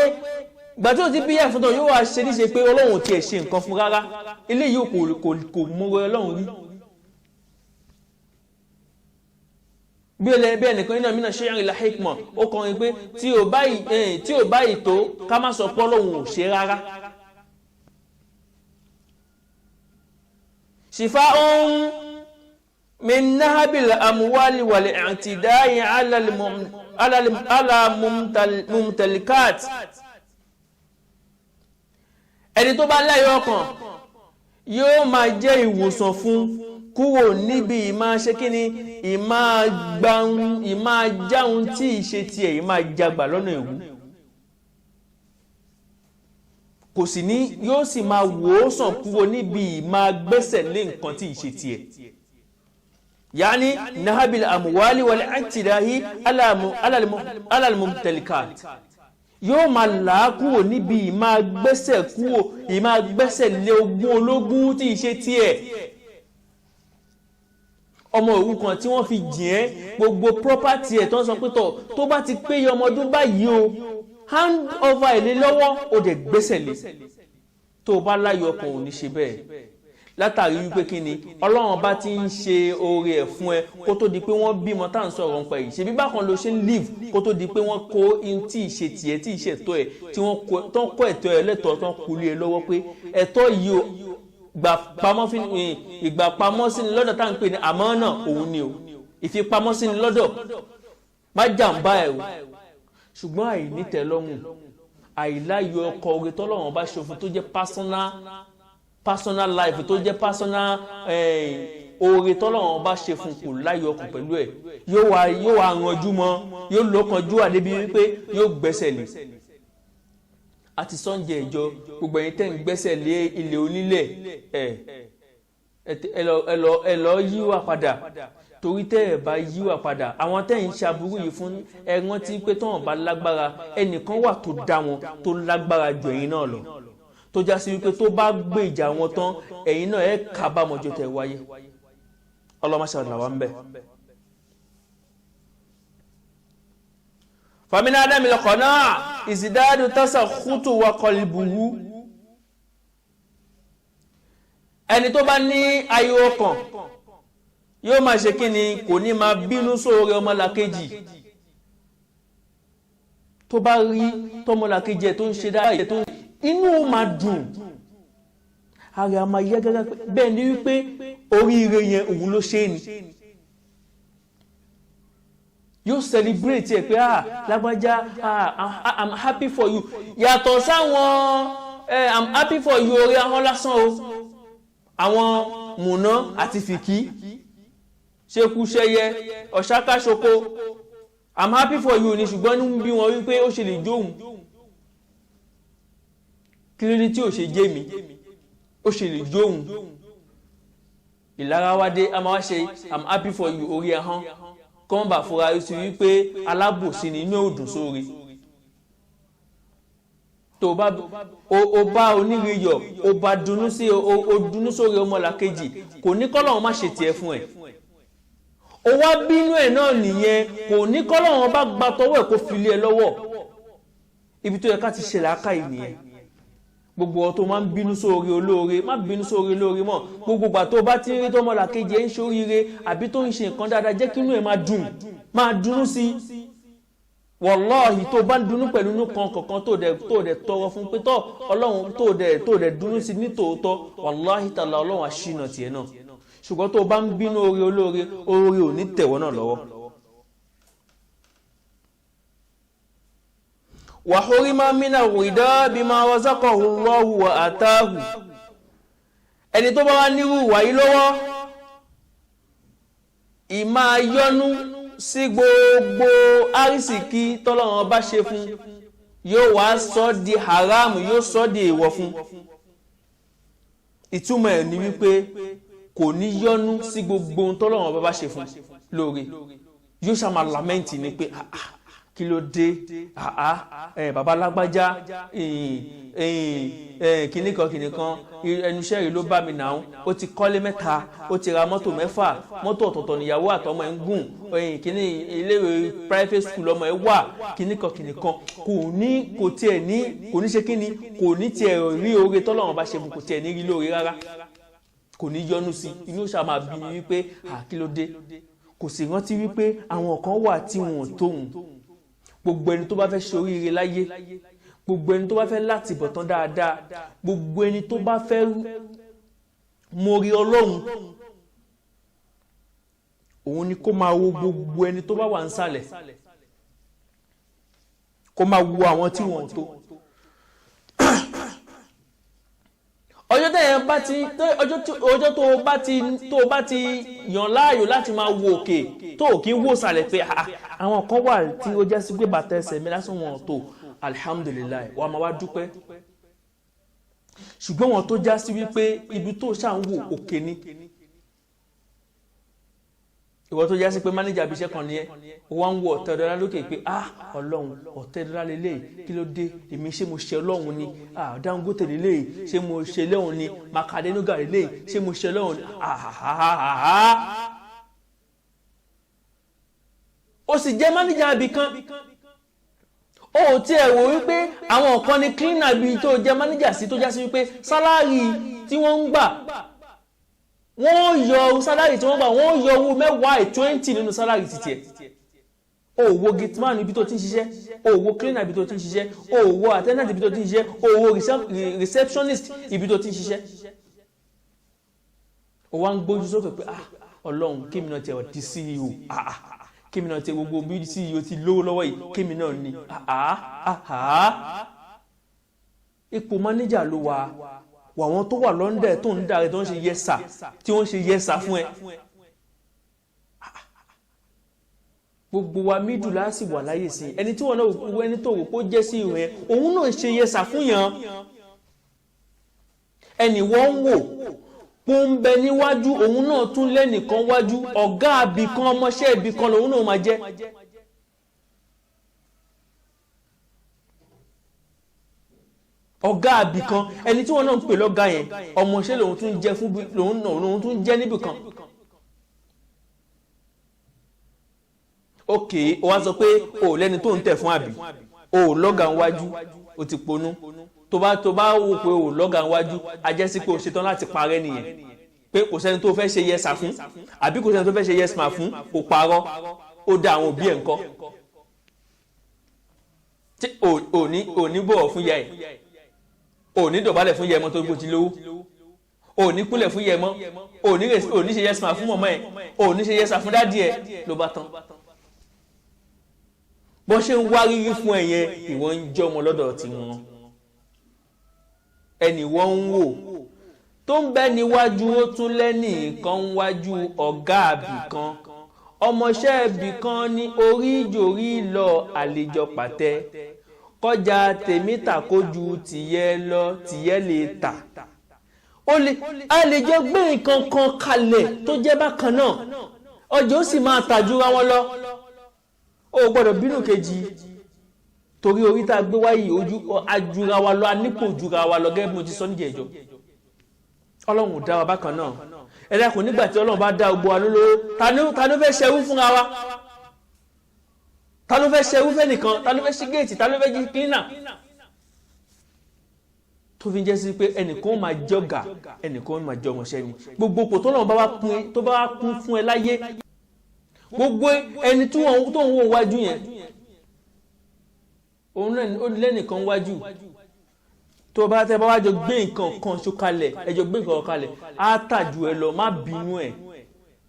gbà tí ó ti bíyẹ̀ fún tán yóò wá ṣe níṣe pé Ọlọ́run ò tiẹ̀ ṣe nǹkan fún rárá, eléyìí kò mú Ọlọ́run rí. Bí ẹnìkan iná mìíràn ṣe ìrìnlẹ̀ hikmọ̀ ó kọrin pé tí ò báyìí tó ká má sọ pé Ọlọ́run ò ṣe rárá. Shifa'un min nahabil amwali wal i'tidai ala mumtalikat. Ẹni tó bá láyọ̀ ọkàn yóò máa jẹ́ ìwòsàn fún kúrò níbi ìmá ṣe kíni ìmá jáun tí ìṣe tiẹ̀ ìmá jagbà lọ́nà ewu. Kò sì ní yóò sì máa wòósàn kúrò níbi ìmá gbẹ́sẹ̀ lé nǹkan tí ìṣe tiẹ̀. Yani nahabil amwali wal i'tidahi ala mumtalikat. Yóò máa là kúrò níbi ìmá gbẹ́sẹ̀ lé ogún ológun tí ìṣe tiẹ̀. Ọmọ òrukàn tí wọ́n fi jìn ẹ́ gbogbo property ẹ̀ tó ń sọ pé tó bá ti pé ọmọ ọdún báyìí o hand over ilé lọ́wọ́ ó dẹ̀ gbẹ́sẹ̀ lé. Tó bá láyọ̀ ọkàn ò ní ṣe bẹ́ẹ̀ látàrí wípé kí ni Ọlọ́run bá ti ń ṣe oore ẹ̀ fún ẹ kó tó di pé wọ́n bímọ tá à ń sọ̀rọ̀ ń pa yìí. Ṣebí bákan ló ṣe ń live kó tó di pé wọ́n kó in tí ìṣe tiẹ̀ tí ìṣe ẹ̀tọ́ ẹ̀ tí wọ́n kó ẹ̀tọ́ ẹ̀ lẹ́tọ̀ọ́ tó ń kulé ẹ lọ́wọ́ pé ẹ̀tọ́ yìí o ìgbà pamọ́ sí ni lọ́dọ̀ tá à ń pè ní àmánà òun ni o, ìfipamọ́ sí ni lọ́dọ̀ má jàǹbá ẹ̀ o. Ṣùgbọ́n àìnítẹ́lọ́rùn, àìláyọ̀ ọkọ̀ oore tọ́lọ́run bá ṣòfin tó jẹ́ personal life tó jẹ́ personal oore tọ́lọ́run bá ṣe fún kò láyọ̀ ọkàn pẹ̀lú ẹ̀, yóò wá ranjú mọ́, yóò lọ́kànjú àdébí wípé yóò gbẹ́sẹ̀ lé. Àti sọ́njẹ́ ìjọ gbogbo ẹ̀yin tẹ́ ń gbẹ́sẹ̀ lé ilé onílẹ̀ ẹ lọ yíwà padà, torí tẹ́ ẹ̀ bá yíwà padà àwọn tẹ́ ń ṣàbúrú yìí fún ẹ̀wọ̀n tí pé tọ́wọ̀n bá lágbára ẹnìkan wà tó dá wọn tó lágbára jù ẹ̀yin náà lọ, tó já sí wípé tó bá gbé ìjà wọn tán ẹ̀yin náà ẹ̀ kábàámọ̀ jọ tẹ̀ wáyé. Ọlọ́mọṣẹ́ làwọn ń bẹ̀. Famina Adam ilqana izidadu tasakhutu wa qalbuhu. Ẹni tó bá ní ayọ̀ ọkàn yóò máa ṣe kíni, kò ní máa bínú sóore ọmọlàkejì. Tó bá rí tọmọlàkejì ẹ̀ tó ń ṣe dáadáa tó inú ó máa dùn, ara máa yá gágá bẹ́ẹ̀ ni wípé oríire yẹn òun ló ṣe ni. Yóò celebrate ẹ̀ pé lágbájá I'm happy for you. Yàtọ̀ sáwọn I'm happy for you orí ahọ́n lásán o. àwọn Mùná àti Fìkí ṣekúṣẹyẹ ọ̀ṣákáṣoko I'm happy for you ni ṣùgbọ́n ní bí wọn wípé ó ṣe lè jóhun kí ló dé tí ò ṣe jẹ́ mi ó ṣe lè jóhun ìlara wá dé a máa wá ṣe I'm happy for you orí ẹ̀hán kọ́n bà fura sí wípé alábòsí ni inú òdùn sórí tó bá o bá onírìyọ̀ o bá dunú sí o dunú sórí ọmọlàkejì kò ní kọ́lọ́run má ṣe tiẹ̀ fún ẹ̀ o wá bínú ẹ̀ náà nìyẹn kò ní kọ́lọ́run bá gba tọwọ́ ẹ̀ kó fi lé ẹ lọ́wọ́ ibi tó yẹ ká ti ṣe làákàyè nìyẹn gbogbo ọ tó máa ń bínú sórí olóore má bínú sórí olóore mọ́ gbogbo ìgbà tó bá ti rí tọmọlàkejì ẹ̀ ń ṣoríire àbí tó ń ṣe nǹkan dáadáa jẹ́ kí inú ẹ̀ máa dunú sí wàláhì tó bá ń dunú pẹ̀lú inú kan kọ̀ọ̀kan tó dẹ̀ tọrọ fún pé tọ́ ọlọ́run tó dẹ̀ dunú sí ní tòótọ́ wàláhì tààlà ọlọ́run àṣìnà tiẹ̀ náà ṣùgbọ́n tó bá ń bínú orí olóore orí ò ní tẹ̀wọ́ náà lọ́wọ́. wa hurima mina rida bima razaqahu Allahu wa atahu ẹni tó bá wá nírú ìwà yìí lọ́wọ́ ìmá yọnú sí gbogbo àrísìkí tọ́lọ́run bá ṣe fún yóò wá sọ di haram yóò sọ di èèwọ̀ fún ìtumọ̀ ẹ̀ ní wípé kò ní yọnú sí gbogbo tọ́lọ́run bá ṣe fún lóore yóò ṣàmà lamẹ́ǹtì ni pé kí ló dé bàbá lágbájá kìnìkan ẹnuṣẹ́ rí ló bá mi náà ó ti kọ́lé 3 ó ti ra mọ́tò 6 mọ́tò ọ̀tọ̀ọ̀tọ̀ níyàwó àtọmọ ẹ̀ ń gùn kìnì iléèwé private school ọmọ ẹ̀ wà kìnìkan kò tiẹ̀ ní kò ní ṣe kíni kò ní tiẹ̀ rí oore tọ́lọ́run bá ṣe fún kò tiẹ̀ ní rí lóore rárá kò ní yọnu sí inú ṣàmà bí wípé kí ló dé kò sì rántí wípé àwọn kan wà tí wọn ò tóhun gbogbo ẹni tó bá fẹ́ ṣoríire láyé gbogbo ẹni tó bá fẹ́ láti bọ̀tán dáadáa gbogbo ẹni tó bá fẹ́ mórí ọlọ́run òun ni kó máa wo gbogbo ẹni tó bá wà nísàlẹ̀ kó máa wo àwọn tí wọ́n tó ọjọ́ tó bá ti yàn láàyò láti máa wo òkè tó kí ń wò sàlẹ̀ pé àwọn kan wà tí ó jẹ́ sí pé bàtà ẹsẹ̀ mi lásán wọn tó alhamdulillah wà máa wá dúpẹ́ ṣùgbọ́n wọn tó já sí wípé ibi tó ṣà ń wò òkè ni ìwọ tó já sí pé mánéjà abiṣẹ́ kan ni ẹ ó wá ń wo $10 lókè pé ọlọ́run $10 lélẹ̀ kí ló dé èmi ṣé mo ṣe ọlọ́run ni Dangote lélẹ̀ ṣé mo ṣe lẹ́hùn ni Macadenuga lélẹ̀ ṣé mo ṣe lẹ́hùn ni ó sì jẹ́ mánéjà abì kan ó tí ẹ̀ wò wípé àwọn kan ní cleaner bíi tó jẹ́ mánéjà sí tó já sí wípé sálárì tí wọ́n ń gbà wọ́n yọ sálárì tí wọ́n gbà wọ́n yọ owó 20 nínú sálárì títí ẹ̀ owó gateman ibi tó ti ń ṣiṣẹ́ owó cleaner ibi tó ti ń ṣiṣẹ́ owó attendant ibi tó ti ń ṣiṣẹ́ owó receptionist ibi tó ti ń ṣiṣẹ́ ó wá ń gbójú sókè pé ọlọ́run kémi náà tẹ̀ ọ́ di CEO kémi náà tẹ̀ gbogbo bí CEO ti lówó lọ́wọ́ yìí kémi náà ní ipò mánéjà ló wà wọ́n tó wà lọ́ndẹ̀ tó ń dáre tó ń ṣe yẹ́sà tí wọ́n ṣe yẹ́sà fún ẹ gbogbo wa mídù láti wà láyé sí ẹni tí wọ́n náà wọ ẹni tó wò kó jẹ́ sí ìrìn òun náà ṣe yẹ́sà fún yàn ẹni wọ́n ń wò pó ń bẹ níwájú òun náà tún lẹ́nìkan wájú ọ̀gá àbí kan ọmọṣẹ́ ìbí kan lòun náà máa jẹ́ ọ̀gá àbí kan ẹni tí wọ́n náà ń pè lọ́gá yẹn ọmọṣẹ́ lòun tún jẹ́ fún lòun tún jẹ́ níbì kan ok o wá sọ pé o lẹ́ni tó ń tẹ̀ fún àbí o lọ́gá wájú o ti ponú tó bá wò pé o lọ́gá wájú a jẹ́ sí pé o ṣetán láti parẹ́ nìyẹn pé kò sẹ́ni tó fẹ́ ṣe yẹsà fún àbí kò sẹ́ni tó fẹ́ ṣe yẹsà fún o parọ́ ó da àwọn òbí ẹ̀ ńkọ́ tí ò ní bọ̀wọ̀ fún yẹ ẹ̀ ò ní dọ̀bálẹ̀ fún yẹ mọ́ tó gbó ti lówó ò ní kúnlẹ̀ fún yẹ mọ́ ò ní ṣe yẹsà fún mọ̀mọ́ ẹ̀ ò ní ṣe yẹsà fún dádì ẹ̀ ló bá tán bó ṣe ń wá rírí fún ẹ̀yẹ ìwọ́n ń jọ́ ọmọ lọ́dọ̀ tí wọn ẹni wọ́n ń wò tó ń bẹ níwájú ó tún lẹ́nìkan wájú ọ̀gá àbí kan ọmọọṣẹ́ ibì kan ní orí ìjòrí lọ àlejò pàtẹ kọjá tèmi tàkójú tìyẹ lọ tìyẹ lè tà a lè jọ gbé nǹkan kan kalẹ̀ tó jẹ́ bákan náà ọjà ó sì máa tàjúra wọn lọ ó gbọ́dọ̀ bínú kejì torí orí tá a gbé wáyé ojú ajura wa lọ anípò jura wa lọ gẹ́gẹ́ bí mo ti sọ níjẹ̀jọ́ ọlọ́run ò dá wa bákan náà ẹ̀dá kò nígbà tí ọlọ́run bá dá gbogbo wa lólówó ta ló fẹ́ ṣerú fúnra wa ta ló fẹ́ ṣerú fẹ́ nìkan ta ló fẹ́ ṣí géètì ta ló fẹ́ jí kílínà tó fi jẹ́ sí pé ẹnìkan máa jọ̀gà ẹnìkan máa jọ ọmọọṣẹ́ ni gbogbo kò tọ́lọ́run tó bá wá kún fún ẹ láyé gbogbo ẹni tó ń wò wájú yẹn òun náà lẹ́nìkan wájú tó bá tẹ́ bá wájọ gbé nǹkan kan ṣó kalẹ̀ ẹjọ gbé nǹkan kalẹ̀ á tàjú ẹ lọ má bínú ẹ̀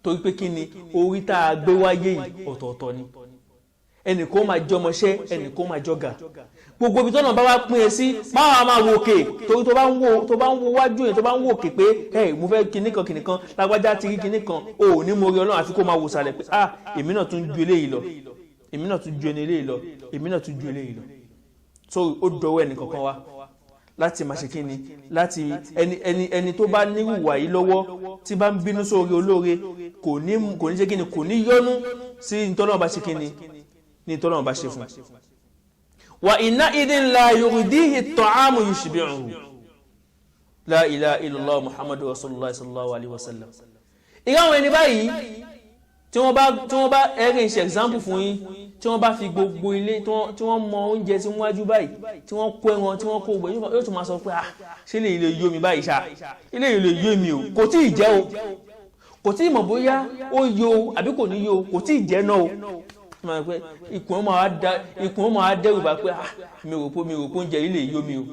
torí pé kí ni orí tá a gbé wáyé yìí ọ̀tọ̀ọ̀tọ̀ ni ẹnìkan máa jọmọṣẹ́ ẹnìkan máa jọ̀gà gbogbo ibi tọ́nà bá wá pín ẹ sí máa wò òkè torí tó bá ń wo wájú yẹn tó bá ń wò òkè pé mo fẹ́ kinní kan lágbájá ti rí kinní kan ò ní mo rí ọlọ́run àfi kó máa wò sàlẹ̀ pé èmi náà tún ju eléyìí lọ èmi náà tún ju eléyìí lọ èmi náà tún ju eléyìí lọ so ó dọwọ́ ẹnìkankan wá láti máa ṣe kíni láti ẹni tó bá níwùwà yìí lọ́wọ́ tí bá ń bínú sórí olóore kò ní ṣe kíni kò ní yọ́nú sí ìtọ́nà bá ṣe kíni ní ìtọ́nà bá ṣe fún wa inna idin la yuridihi at-ta'amu yushbi'uhu la ilaha illallah muhammadu rasulullah sallallahu alaihi wasallam ìgbàwọn ẹni báyìí tí wọ́n bá ẹ̀rìn ṣe example fún yín tí wọ́n bá fi gbogbo ilé tí wọ́n mọ oúnjẹ sí wájú báyìí tí wọ́n kó ẹran tí wọ́n kó gbẹ̀ yóò tún máa sọ pé ṣé ilé ilé yóò mi báyìí ṣá ilé ilé yóò mi o kò tí ì jẹ́ o kò tí ì mọ̀ bóyá ó yó o àbí kò ní yó o kò tí ì jẹ́ náà o ikùn ó máa dẹ́rù bá pé mi rò pé oúnjẹ ilé yóò mi o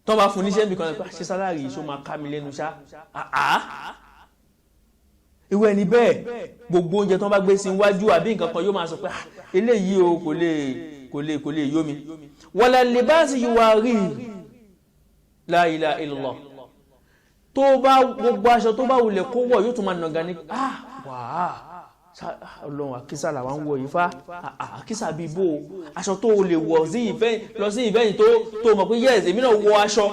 tó bá fún níṣẹ́ nìkan pé ṣe sálárì ìṣó máa ká mi lẹ́nu ṣá ìwé ẹni bẹ́ẹ̀ gbogbo oúnjẹ tó bá gbé sí iwájú àbí nǹkan kan yóò máa sọ pé eléyìí o kò lè yó mi wala libasi yuwari la ilaha illallah tó bá gbogbo aṣọ tó bá wulẹ̀ kó wọ̀ yóò tún máa nàgà ní ọlọ́run àkísà làwọn ń wọ yìí fá àkísà bíi bó aṣọ tó lè wọ̀ lọ sí ìfẹ́yìn tó mọ̀ pé yes èmi náà wọ aṣọ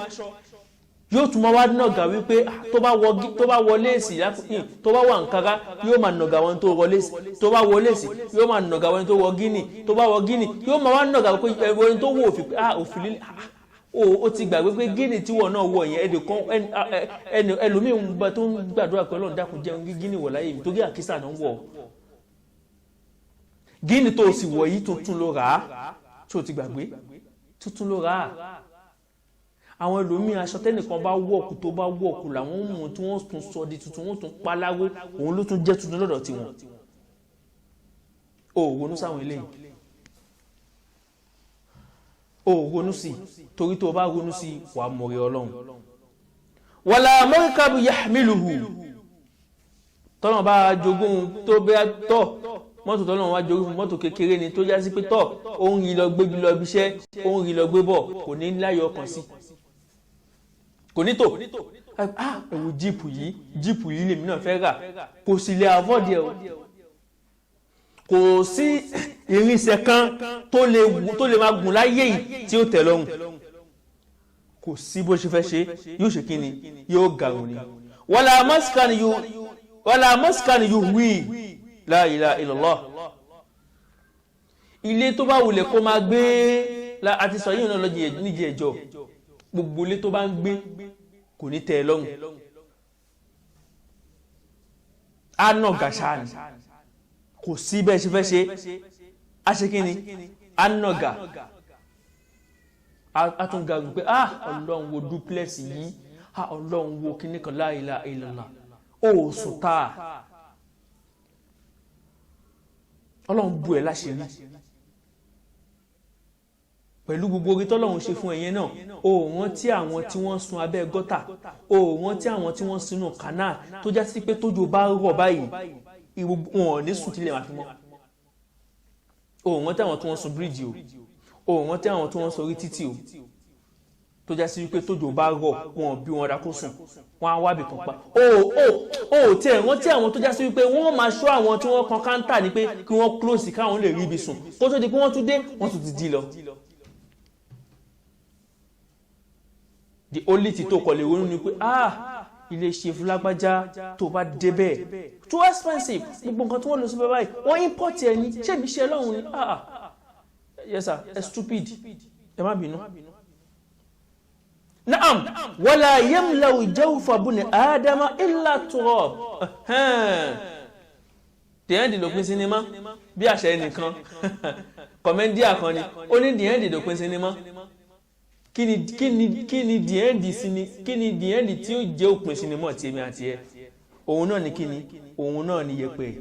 yóò tún máa wá nàgà wípé tó bá wọ léèsì tó bá wọ àǹkárá yóò máa nàgà wọn tó wọ léèsì tó bá wọ léèsì yóò máa nàgà wọn tó wọ gíní tó bá wọ gíní yóò máa wá nàgà wípé ẹni tó wọ òfin lílé ó ti gbàgbé pé gíní tí wọn náà wọ yẹn ẹlòmíín tó ń gbàdúrà pé Ọlọ́run dákun jẹun gíní wọ̀ láyé mi torí àkísà náà wọ̀ gíní tó sì wọ̀ yìí tuntun ló rà á tí ó ti gbàgbé tuntun ló rà á àwọn ẹlòmíín aṣọ tẹ́nìkan bá wọ̀kù tó bá wọ̀kù làwọn mú tí wọ́n tún sọ di tuntun wọ́n tún paláwó òun ló tún jẹ́ tuntun lọ́dọ̀ tiwọn ó ronú sáwọn eléyìí ó ronú sí torí tó bá ronú sí wà mọ̀rẹ́ Ọlọ́run wàlà markabu yahmiluhu tọ́nà bá jogún tó bẹ́ tọ́ mọ́tò tọ́nà wá jogún mọ́tò kékeré ni tó já sí pé tọ́ òun rí lọ gbé lọ ibiṣẹ́ òun rí lọ gbé bọ̀ kò ní láyọ̀ ọkàn sí kò ní tò ẹ̀wù jíìpù yìí lèmi náà fẹ́ rà kò sì lè àvọ́dì ẹ̀ o kò sí irinṣẹ́ kan tó lè máa gùn láyé yìí tí ó tẹ́ lọ́rùn kò sí bó ṣe fẹ́ ṣe yóò ṣe kíni yóò gàrò ní wala maskan yuhwi la ilaha illallah ilé tó bá wulẹ̀ kó máa gbé àti sọ yìí náà lọ́jọ́ níjì ẹjọ́ gbogbo ilé tó bá ń gbé kò ní tẹ́ lọ́rùn á nà gàṣà ni kò sí bẹ́ẹ̀ ṣe fẹ́ ṣe á ṣe kí ni á nà gà á tún ga pé ọlọ́run wo duplex yìí ọlọ́run wo kíní kan la ilaha illallah ó sùn táà ọlọ́run bú ẹ láṣìírí pẹ̀lú gbogbo orí tọ́lọ́run ṣe fún ẹ̀yẹn náà òòrùn tí àwọn tí wọ́n sun abẹ́ gọ́tà òòrùn tí àwọn tí wọ́n sínú kànáà tó já sí pé tójò bá rọ̀ báyìí wọn ò ní sùn tílẹ̀ máa fi mọ́ òòrùn tí àwọn tí wọ́n sun bíríìjì òòrùn tí àwọn tí wọ́n sun orí títì tó já sí wípé tójò bá rọ̀ wọn bí wọn dákó sùn wọn á wábì kan pa tí ẹ̀ wọ́n tí àwọn tó já sí wípé wọ́n máa ṣọ́ àwọn tí wọ́n kan káńtà ní pé kí wọ́n close káwọn lè rí ibi sùn kó tó di pé wọ́n tún dé wọ́n tún ti di lọ. the only tí tó kọ̀ lè ronú ni pé ilé ṣe fúlágbájá tó bá débẹ̀ too expensive gbogbo nǹkan tí wọ́n lò sí bẹ́ẹ̀ báyìí wọ́n import ẹ̀ ní ṣé mi ṣe lọ́hùn ni yes sir ẹ stupid ẹ má bínú. Naam, wala yamlau jawfa buni Adama illa turab. The end lópin sinimá bí àṣẹ nìkan. Kọ̀mẹ́ndíà kan ni, ó ní the end lópin sinimá. Kí ni the end tí ó jẹ́ òpin sinimá ti èmi àti ẹ? Òun náà ni kíni? Òun náà ni yẹpẹ̀.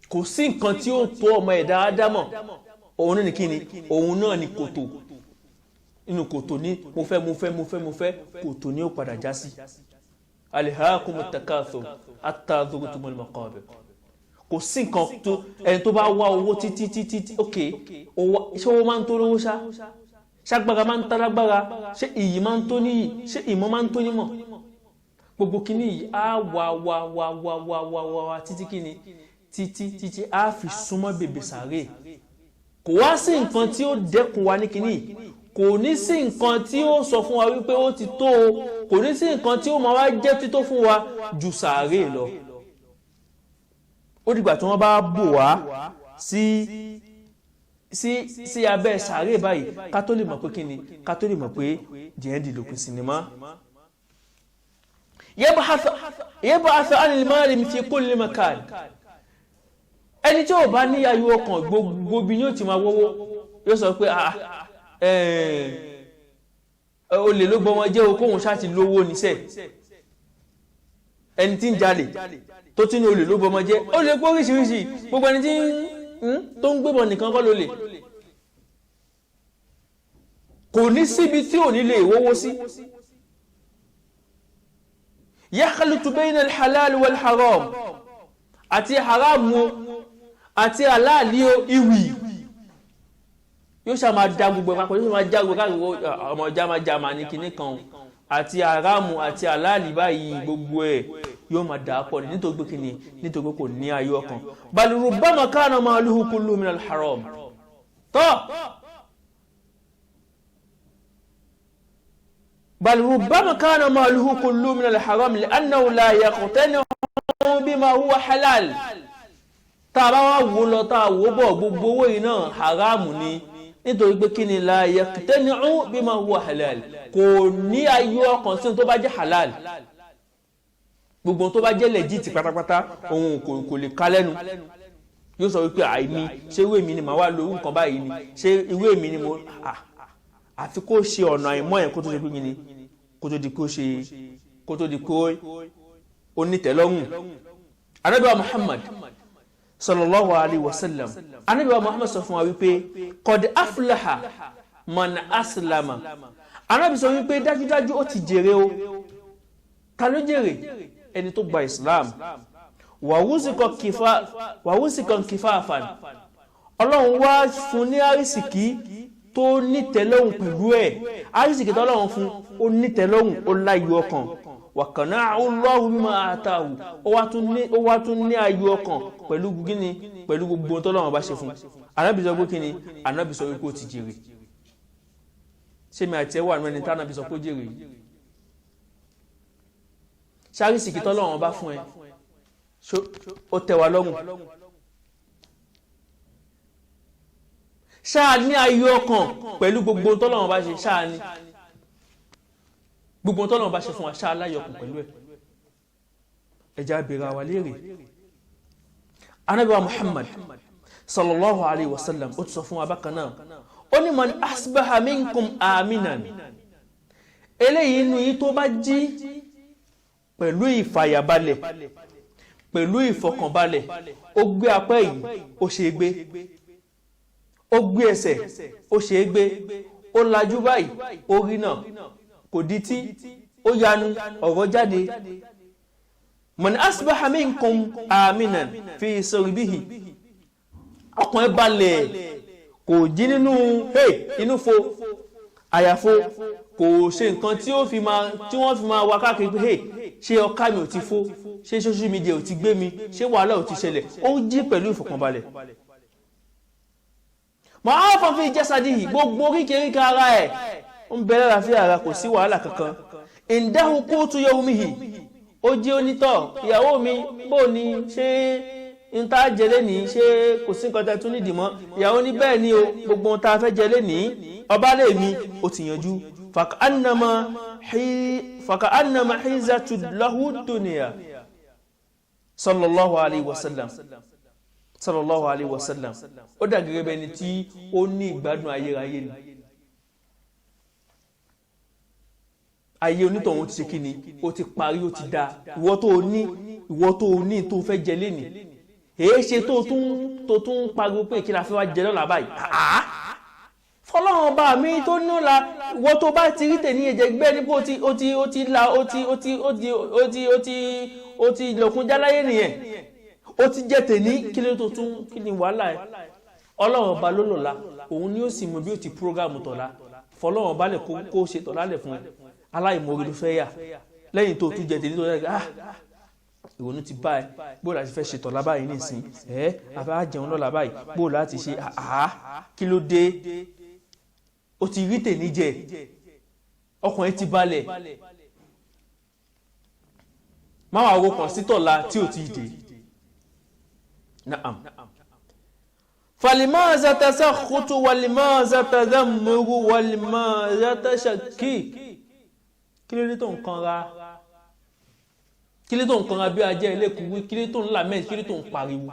Kò sí nǹkan tí ó tó ọmọ ẹ̀dá Ádámọ̀. Òun náà ni kíni? Òun náà ni kòtò. Inú kòtò ní mo fẹ́ kòtò ní ó padà já sí. Alhaakumut takathur hatta zurtumul maqabir. Kò sí nǹkan tó ẹni tó bá wá owó títí ok ṣé owó máa ń tó lówó ṣá ṣágbára máa ń tálágbára ṣé iyì máa ń tó níyì ṣé ìmọ̀ máa ń tó nímọ̀ gbogbo kíní yìí á wá títí kíni títí á fi súnmọ́ bèbè sàárè. Kò wá sí nǹkan tí ó dẹ́kun wa ní kíní yìí, kò ní sí nǹkan tí ó sọ fún wa wípé ó ti tó o, kò ní sí nǹkan tí ó máa wá jẹ́ tító fún wa ju sàárè lọ. Ó dìgbà tí wọ́n bá bò wá sí abẹ́ sàárè báyìí ká tó lè mọ̀ pé kíni, ká tó lè mọ̀ pé jihadi lópin sinimá. Yab'athu 'anil mali fi kulli makan. Ẹni tí ó bá ní ayọ̀ ọkàn gbogbo bí ni ó ti máa wọ́wọ́ yóò sọ pé olè ló gbọmọ jẹ́ okóhun ṣáàtì lówó níṣẹ́. Ẹni tí ń jalè tó tí ní olè ló gbọmọ jẹ́ ó lè pọ́ oríṣiríṣi gbogbo ẹni tí tó ń gbébọn nìkan kọ́ ló lè. Kò ní síbi tí ò ní lè wọ́wọ́ sí. Yakhlutu bayna al-halal wal-haram àti haramu àti aláàlí ìwì yóò ṣá máa dá gbogbo papọ̀ yóò máa já gbogbo káàkiri ọmọ jáma ní kinní kan àti haramu àti aláàlí báyìí gbogbo ẹ̀ yóò máa dà pọ̀ nítorí pé kíni, nítorí pé kò ní ayé ọkàn. Bal rubbama kana maluhu kullu min al-haram. بل ربما كان ماله كله من الحرام لأنه لا يقتنع بما هو حلال. tá bá wá wò lọ tá wò bọ̀ gbogbo owó iná haramu ni nítorí pé kíni la yaqtani'u bima huwa halal, kò ní ayọ̀ ọkàn sí tó bá jẹ́ halal. Gbogbo tó bá jẹ́ legit pátápátá òun kò lè ká lẹ́nu. Yóò sọ wípé àìmí ṣé ìwé mi ni màá wá lo nǹkan báyìí ni ṣé ìwé mi ni mo àfi kó ṣe ọ̀nà àìmọ́ yẹn kó tó di pé kíni, kó tó di kó onítẹ̀lọ́rùn. Ànábì wa Muhammad sallallahu alaihi wasallam, Ànábì wa Muhammad sọ fún wa wípé qad aflaha man aslama. Ànábì sọ wípé dájúdájú ó ti jèrè o. Ta ló jèrè? Ẹni tó gba Islam. wa wusikan kifafan. Ọlọ́run wá fún ní àrísìkí tó nítẹ̀lọ́rùn pẹ̀lú ẹ̀. Àrísìkí tó Ọlọ́run fún ó nítẹ̀lọ́rùn, ó láyọ̀ ọkàn. Wa qana'ahu Allahu bima ataahu. Ó wá tún ní ayọ̀ ọkàn pẹ̀lú gíní, pẹ̀lú gbogbo tó Ọlọ́run bá ṣe fún. Ànábì sọ pé kíni? Ànábì sọ wípé ó ti jèrè. Ṣé mi àti ẹ wà nínú ẹni tí Ànábì sọ pé ó jèrè yìí? Ṣé àrísìkí tó Ọlọ́run bá fún ẹ ó tẹ́ wa lọ́rùn? Ṣáà ní ayọ̀ ọkàn pẹ̀lú gbogbo tọ́lọ́run bá ṣe, ṣáà ní gbogbo tọ́lọ́run bá ṣe fún wa, ṣáà láyọ̀ ọkàn pẹ̀lú ẹ̀. Ẹja bèèrè àwa léèrè. Ànábì wa Muhammad sallallahu alaihi wasallam ó ti sọ fún wa bákan náà, ó ní man asbaha minkum aminan. Eléyìí inú yìí tó bá jí pẹ̀lú ìfàyàbalẹ̀, pẹ̀lú ìfọkànbalẹ̀, ó gbé apá yìí ó ṣe gbé, ó gbé ẹsẹ̀ ó ṣe é gbé, ó lajú báyìí ó rí náà, kò dítí, ó yanu ọ̀rọ̀ jáde. Man asbaha minkum aminan fi sirbihi. Ọkàn ẹ̀ balẹ̀, kò jí nínú inú fo, àyàfo kò ṣe nǹkan tí wọ́n fi máa wá káàkiri pé hey ṣé ọkà mi ò ti fó ṣé social media ò ti gbé mi ṣé wàhálà ò ti ṣẹlẹ̀ ó jí pẹ̀lú ìfọ̀kànbalẹ̀. máa fọ́n fi jẹ́sàdì yìí gbogbo oríkèéríkèé ara ẹ̀ ń bẹ lálàáfíà ara kò sí wàhálà kankan. ìdáhùn kóòtù yawmihi ó jí onítọ̀ ìyàwó mi bó ni ṣé n ta jẹ lẹ́nìí ṣé kò sí nǹkan tẹ́ tún nídìí mọ́ ìyàwó ní bẹ́ẹ̀ ni o gbogbo ohun tá a fẹ́ jẹ lẹ́nìí ọba lè mi ó ti yanjú fakaannama hizatu lahu dunya sallallahu alayhi wa sallam ó dà gẹ́gẹ́ bẹ́ẹ̀ ni tí ó ní ìgbádùn ayérayé ni ayé onítọ̀hún ti ṣe kí ni ó ti parí ó ti dá ìwọ tó ní tó fẹ́ jẹ lẹ́nìí èé ṣe tó tún pariwo pé kí la fẹ́ wá jẹ lọ́la báyìí fọlọ́run bá mi tó ní ọ̀la wọ́n tó bá ti rí tèmi ẹ̀jẹ̀ gbẹ́ nípò ó ti lòkun jáláyé nìyẹn ó ti jẹ́ tèmi kí ló tó tún kí ni wàhálà ẹ̀ ọlọ́run ọba ló lọ́la òun ni ó sì mọ bí ó ti prógámù tọ̀la fọlọ́run ọba lè kó ṣe tọ̀la lẹ̀ fún ẹ aláìmoore ló fẹ́ yà lẹ́yìn tó tún jẹ́ tèmi tó yẹ ìwọ̀nù ti bá ẹ bó láti fẹ́ ṣètò ọ̀la báyìí nìsín àbá jẹun lọ́la báyìí bó láti ṣe kí ló dé ó ti rí tèmi jẹ ọkùnrin ti balẹ̀ máa wà wọ́pọ̀ sí tọ̀la tí ò ti dé na'am falimaza tasakhutu walimaza tadhammuru walimaza tashakki kí ló dé tó nǹkan ra kí ló tó ń kanra bí ajẹ́ ẹlẹ́kùnwé kí ló tó ń lament kí ló tó ń pariwo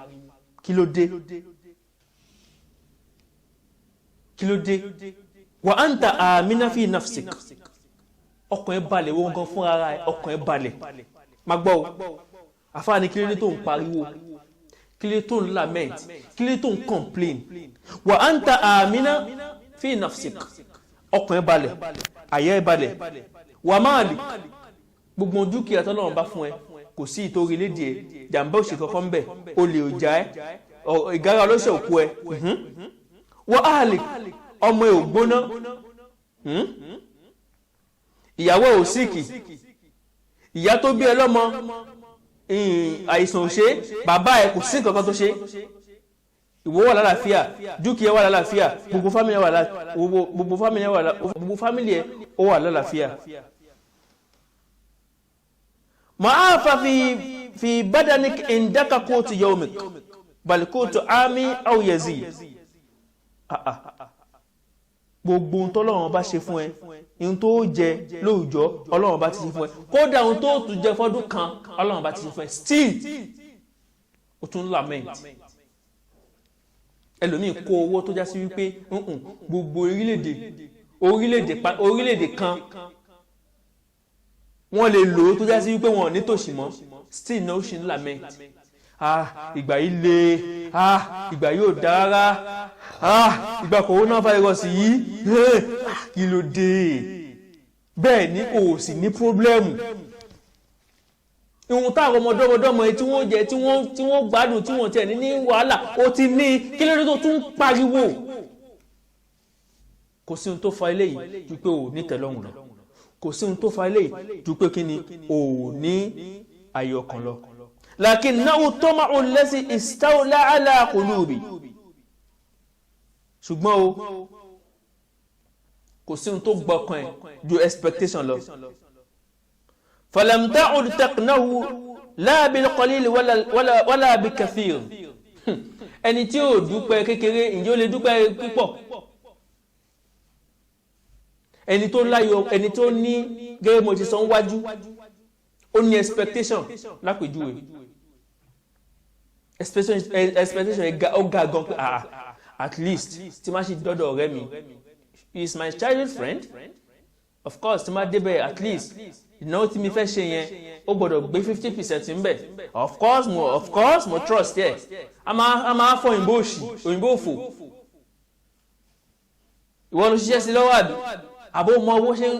kí ló dé wa anta amina fi nafsik ọkàn ẹ balẹ̀ wọ́n gan fún ara ẹ ọkàn ẹ balẹ̀ má gbọ́ o àfáàní kí ló tó ń pariwo kí ló tó ń lament kí ló tó ń complain wa anta amina fi nafsik ọkàn ẹ balẹ̀ àyà ẹ balẹ̀ wa malik gbogbo dúkìá tọ́lọ́run bá fún ẹ kò sí ìtorí lédi ẹ jàǹbá òṣì kankan ń bẹ olè ò já ẹ ìgárá ọlọ́ṣẹ̀ òkú ẹ wọ́n áàlì ọmọ ẹ ò gbóná ìyàwó ò síkì ìyá tó bí ẹ lọ́mọ àìsàn ò ṣe bàbá ẹ kò sí nǹkan tó ṣe ìwọ wà lálàáfíà dúkìá wà lálàáfíà gbogbo fámìlì ẹ ó wà lálàáfíà. معافى في بدنك عندك قوت يومك بل قوت عامي أو يزيد gbogbo ohun tọ́lọ́run bá ṣe fún ẹ ohun tó jẹ lóòjọ́ Ọlọ́run bá ti ṣe fún ẹ kódà ohun tó tún jẹ fọ́dún kan Ọlọ́run bá ti ṣe fún ẹ still ó tún lament ẹlòmíì kó owó tó já sí wípé gbogbo orílẹ̀-èdè kan wọ́n lè lò ó tó já sí wípé wọn ò ní tòṣì mọ́ still no ṣe ń lament ìgbà yìí le ìgbà yóò dára ìgbà coronavirus yìí kí ló dé bẹ́ẹ̀ ni o sì ní pọ́blẹ́mù ìhun táwọn ọmọdọ́mọdọ́mọ tí wọ́n jẹ tí wọ́n gbádùn tí wọ́n tiẹ̀ ní wàhálà ó ti ní kí ló dé tó tún pariwo kò sí ohun tó fa eléyìí ju pé o ní tẹ́lọ́rùn lọ kò sí ohun tó fa eléyìí ju pé kí ni o ní ayé ọkàn lọ lakinnahu tama'u allazi istawla ala qulubi ṣùgbọ́n o kò sí ohun tó gbọ́kàn ẹ̀ ju expectation lọ falam ta'ud taqnahu la bil qalil wala bi kathir ẹni tí ó dúpẹ́ kékeré ǹjẹ́ ó lè dúpẹ́ púpọ̀ ẹni tó láyọ̀ ẹni tó ní gẹ́gẹ́ mo ti sọ wájú ó ní expectation lápèjúwe expectation ó ga gan pé at least tí má ṣe dọ́dọ̀ ọ̀rẹ́ mi he is my childhood friend of course tí má débẹ̀ at least ìnáwó tí mi fẹ́ ṣe yẹn ó gbọ́dọ̀ gbé 50% ń bẹ̀ of course mo trust yẹ a máa fọ òyìnbó òṣì òyìnbó òfò ìwọ ló ṣiṣẹ́ sí lọ́wọ́ àbó mọ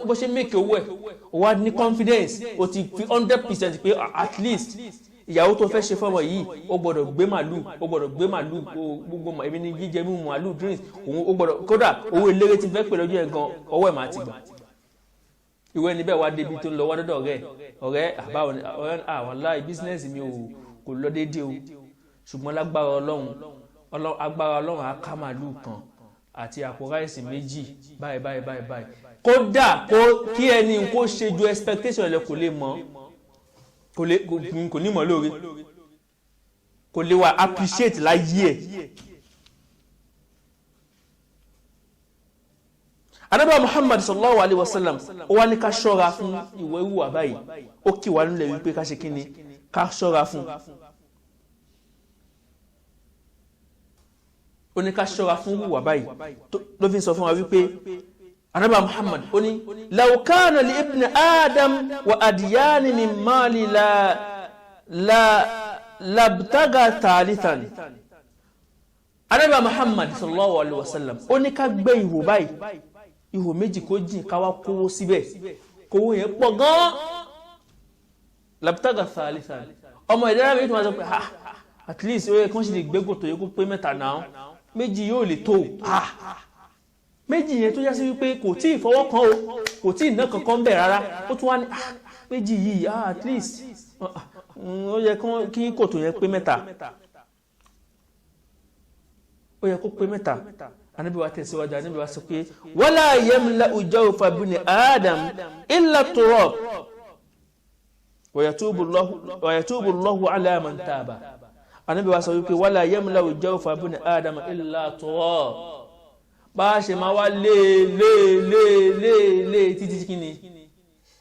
bó ṣe make owó ẹ̀ o wá ní confidence o ti fi 100% pé at least ìyàwó tó fẹ́ ṣe fọ́mọ yìí ó gbọ́dọ̀ gbé màlúù gbogbo èmi ní jíjẹ mímu màlúù drinks òun ó gbọ́dọ̀ kódà owó eléré ti fẹ́ pè lọ́jọ́ ẹ̀ gan ọwọ́ ẹ̀ máa ti gbà ìwé níbẹ̀ wá débi tó ń lọ wá dọ́dọ̀ ọ̀rẹ́ àbáwọn àwọn láì bísínẹ́sì mi kò lọ déédéé o ṣùgbọ́n lágbára ọlọ́run á ká màlúù kan àti àpò ráìsì méjì báyìí kódà kí ẹni kó ṣe ju expectation rẹ kò lè mọ̀ kò ní mọ̀ lóore kò lè wà appreciate láyé ẹ̀. Ànábì Muhammad sallallahu alaihi wasallam ó wá ní ká ṣọ́ra fún ìwà ìwà báyìí ó kì wá nílẹ̀ wípé ká ṣe kí ni ká ṣọ́ra fún ó ní ká ṣọ́ra fún ìwà báyìí ló fi sọ fún wa wípé Ànábì Muhammad ó ní law kana li ibn adam wa adiyani min mali labtaga thalithan. Ànábì Muhammad sallallahu alaihi wasallam ó ní ká gbé ìwò báyìí ihò méjì kó jìn ká wá kówó síbẹ̀ kówó yẹn pọ̀ gan-an labtaga thalithan ọmọ ìdára méjì máa sọ pé at least ó yẹ kán sì lè gbégò tó yẹ kó pé mẹ́ta náà méjì yóò lè tó méjì yẹn tó já sí wípé kò tí ì fọwọ́ kan o kò tí ì ná kankan bẹ̀ rárá ó tún wá ní méjì yìí at least ó yẹ kí kòtò yẹn pé mẹ́ta ó yẹ kó pé mẹ́ta. Ànábì wa tẹ̀síwájú Ànábì wa sọ pé wala yamla'u jawfa bni adam illa turab wa yatubu Allahu ala man taba. Ànábì wa sọ wípé wala yamla'u jawfa bni adam illa turab bá a ṣe máa wá lé títí kíni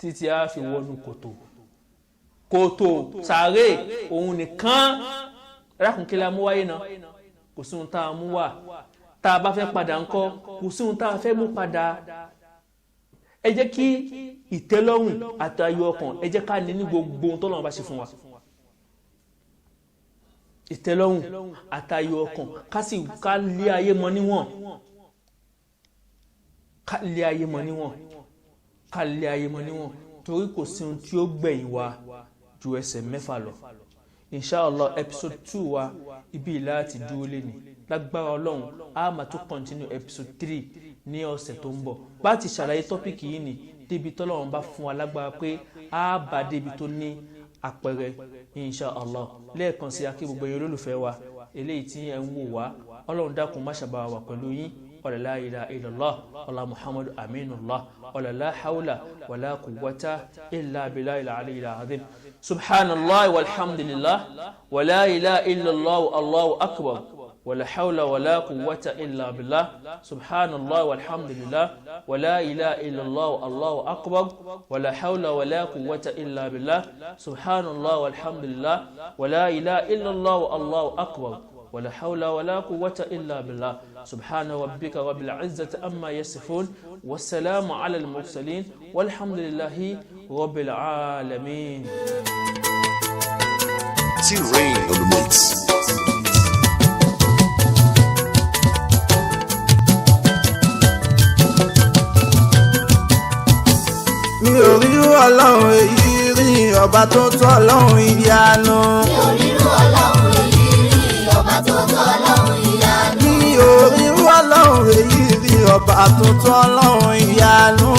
títí a fi wọnú kòtò sàárè òun nìkan rákùnkílá mú wáyé náà kò sí ohun tá a mú wá tá a bá fẹ́ padà ńkọ́ kò sí ohun tá a fẹ́ mú padà. Ẹ jẹ́ kí ìtẹ́lọ́rùn àti ayọ̀ ọkàn ẹ jẹ́ ká ní gbogbo ohun tọ́lọ́run bá ṣe fún wa. Ìtẹ́lọ́rùn àti ayọ̀ ọkàn ká lé ayé mọ níwọ̀n torí kò sí ohun tí ó gbẹ̀yìn wa ju ẹsẹ̀ mẹ́fà lọ. Inshallah episode 2 wa ibi láti dúró lé ní lágbára Ọlọ́run a máa tún continue episode 3 ní ọ̀sẹ̀ tó ń bọ̀ bá ti ṣàlàyé tọ́pìkì yìí ní débi tọ́lọ́run bá fún wa lágbára pé a bá débi tó ní àpẹẹrẹ Inshallah lẹ́ẹ̀kan sí akí gbogbo yín olólùfẹ́ wa eléyìí tí ẹ ń wò wá Ọlọ́run dákun má ṣàbà wà pẹ̀lú yín wala la ilaha illallah wala Muhammadu aminullah wala la hawla wala quwwata illa billahi al-aliyyil azim. Subhanallah walhamdulillah wala ilaha illallah Allahu akbar ولا حول ولا قوة إلا بالله سبحان الله والحمد لله ولا إله إلا الله الله أكبر ولا حول ولا قوة إلا بالله سبحان الله والحمد لله ولا إله إلا الله الله أكبر ولا حول ولا قوة إلا بالله سبحان ربك رب العزة أما يصفون والسلام على المرسلين والحمد لله رب العالمين. T-Rain on the mix. mi ò rí Ọlọ́run èyí rí ọba tó tó Ọlọ́run ìyanu. mi ò rí Ọlọ́run èyí rí ọba tó tó Ọlọ́run ìyanu. mi ò rí Ọlọ́run èyí rí ọba tó tó Ọlọ́run ìyanu.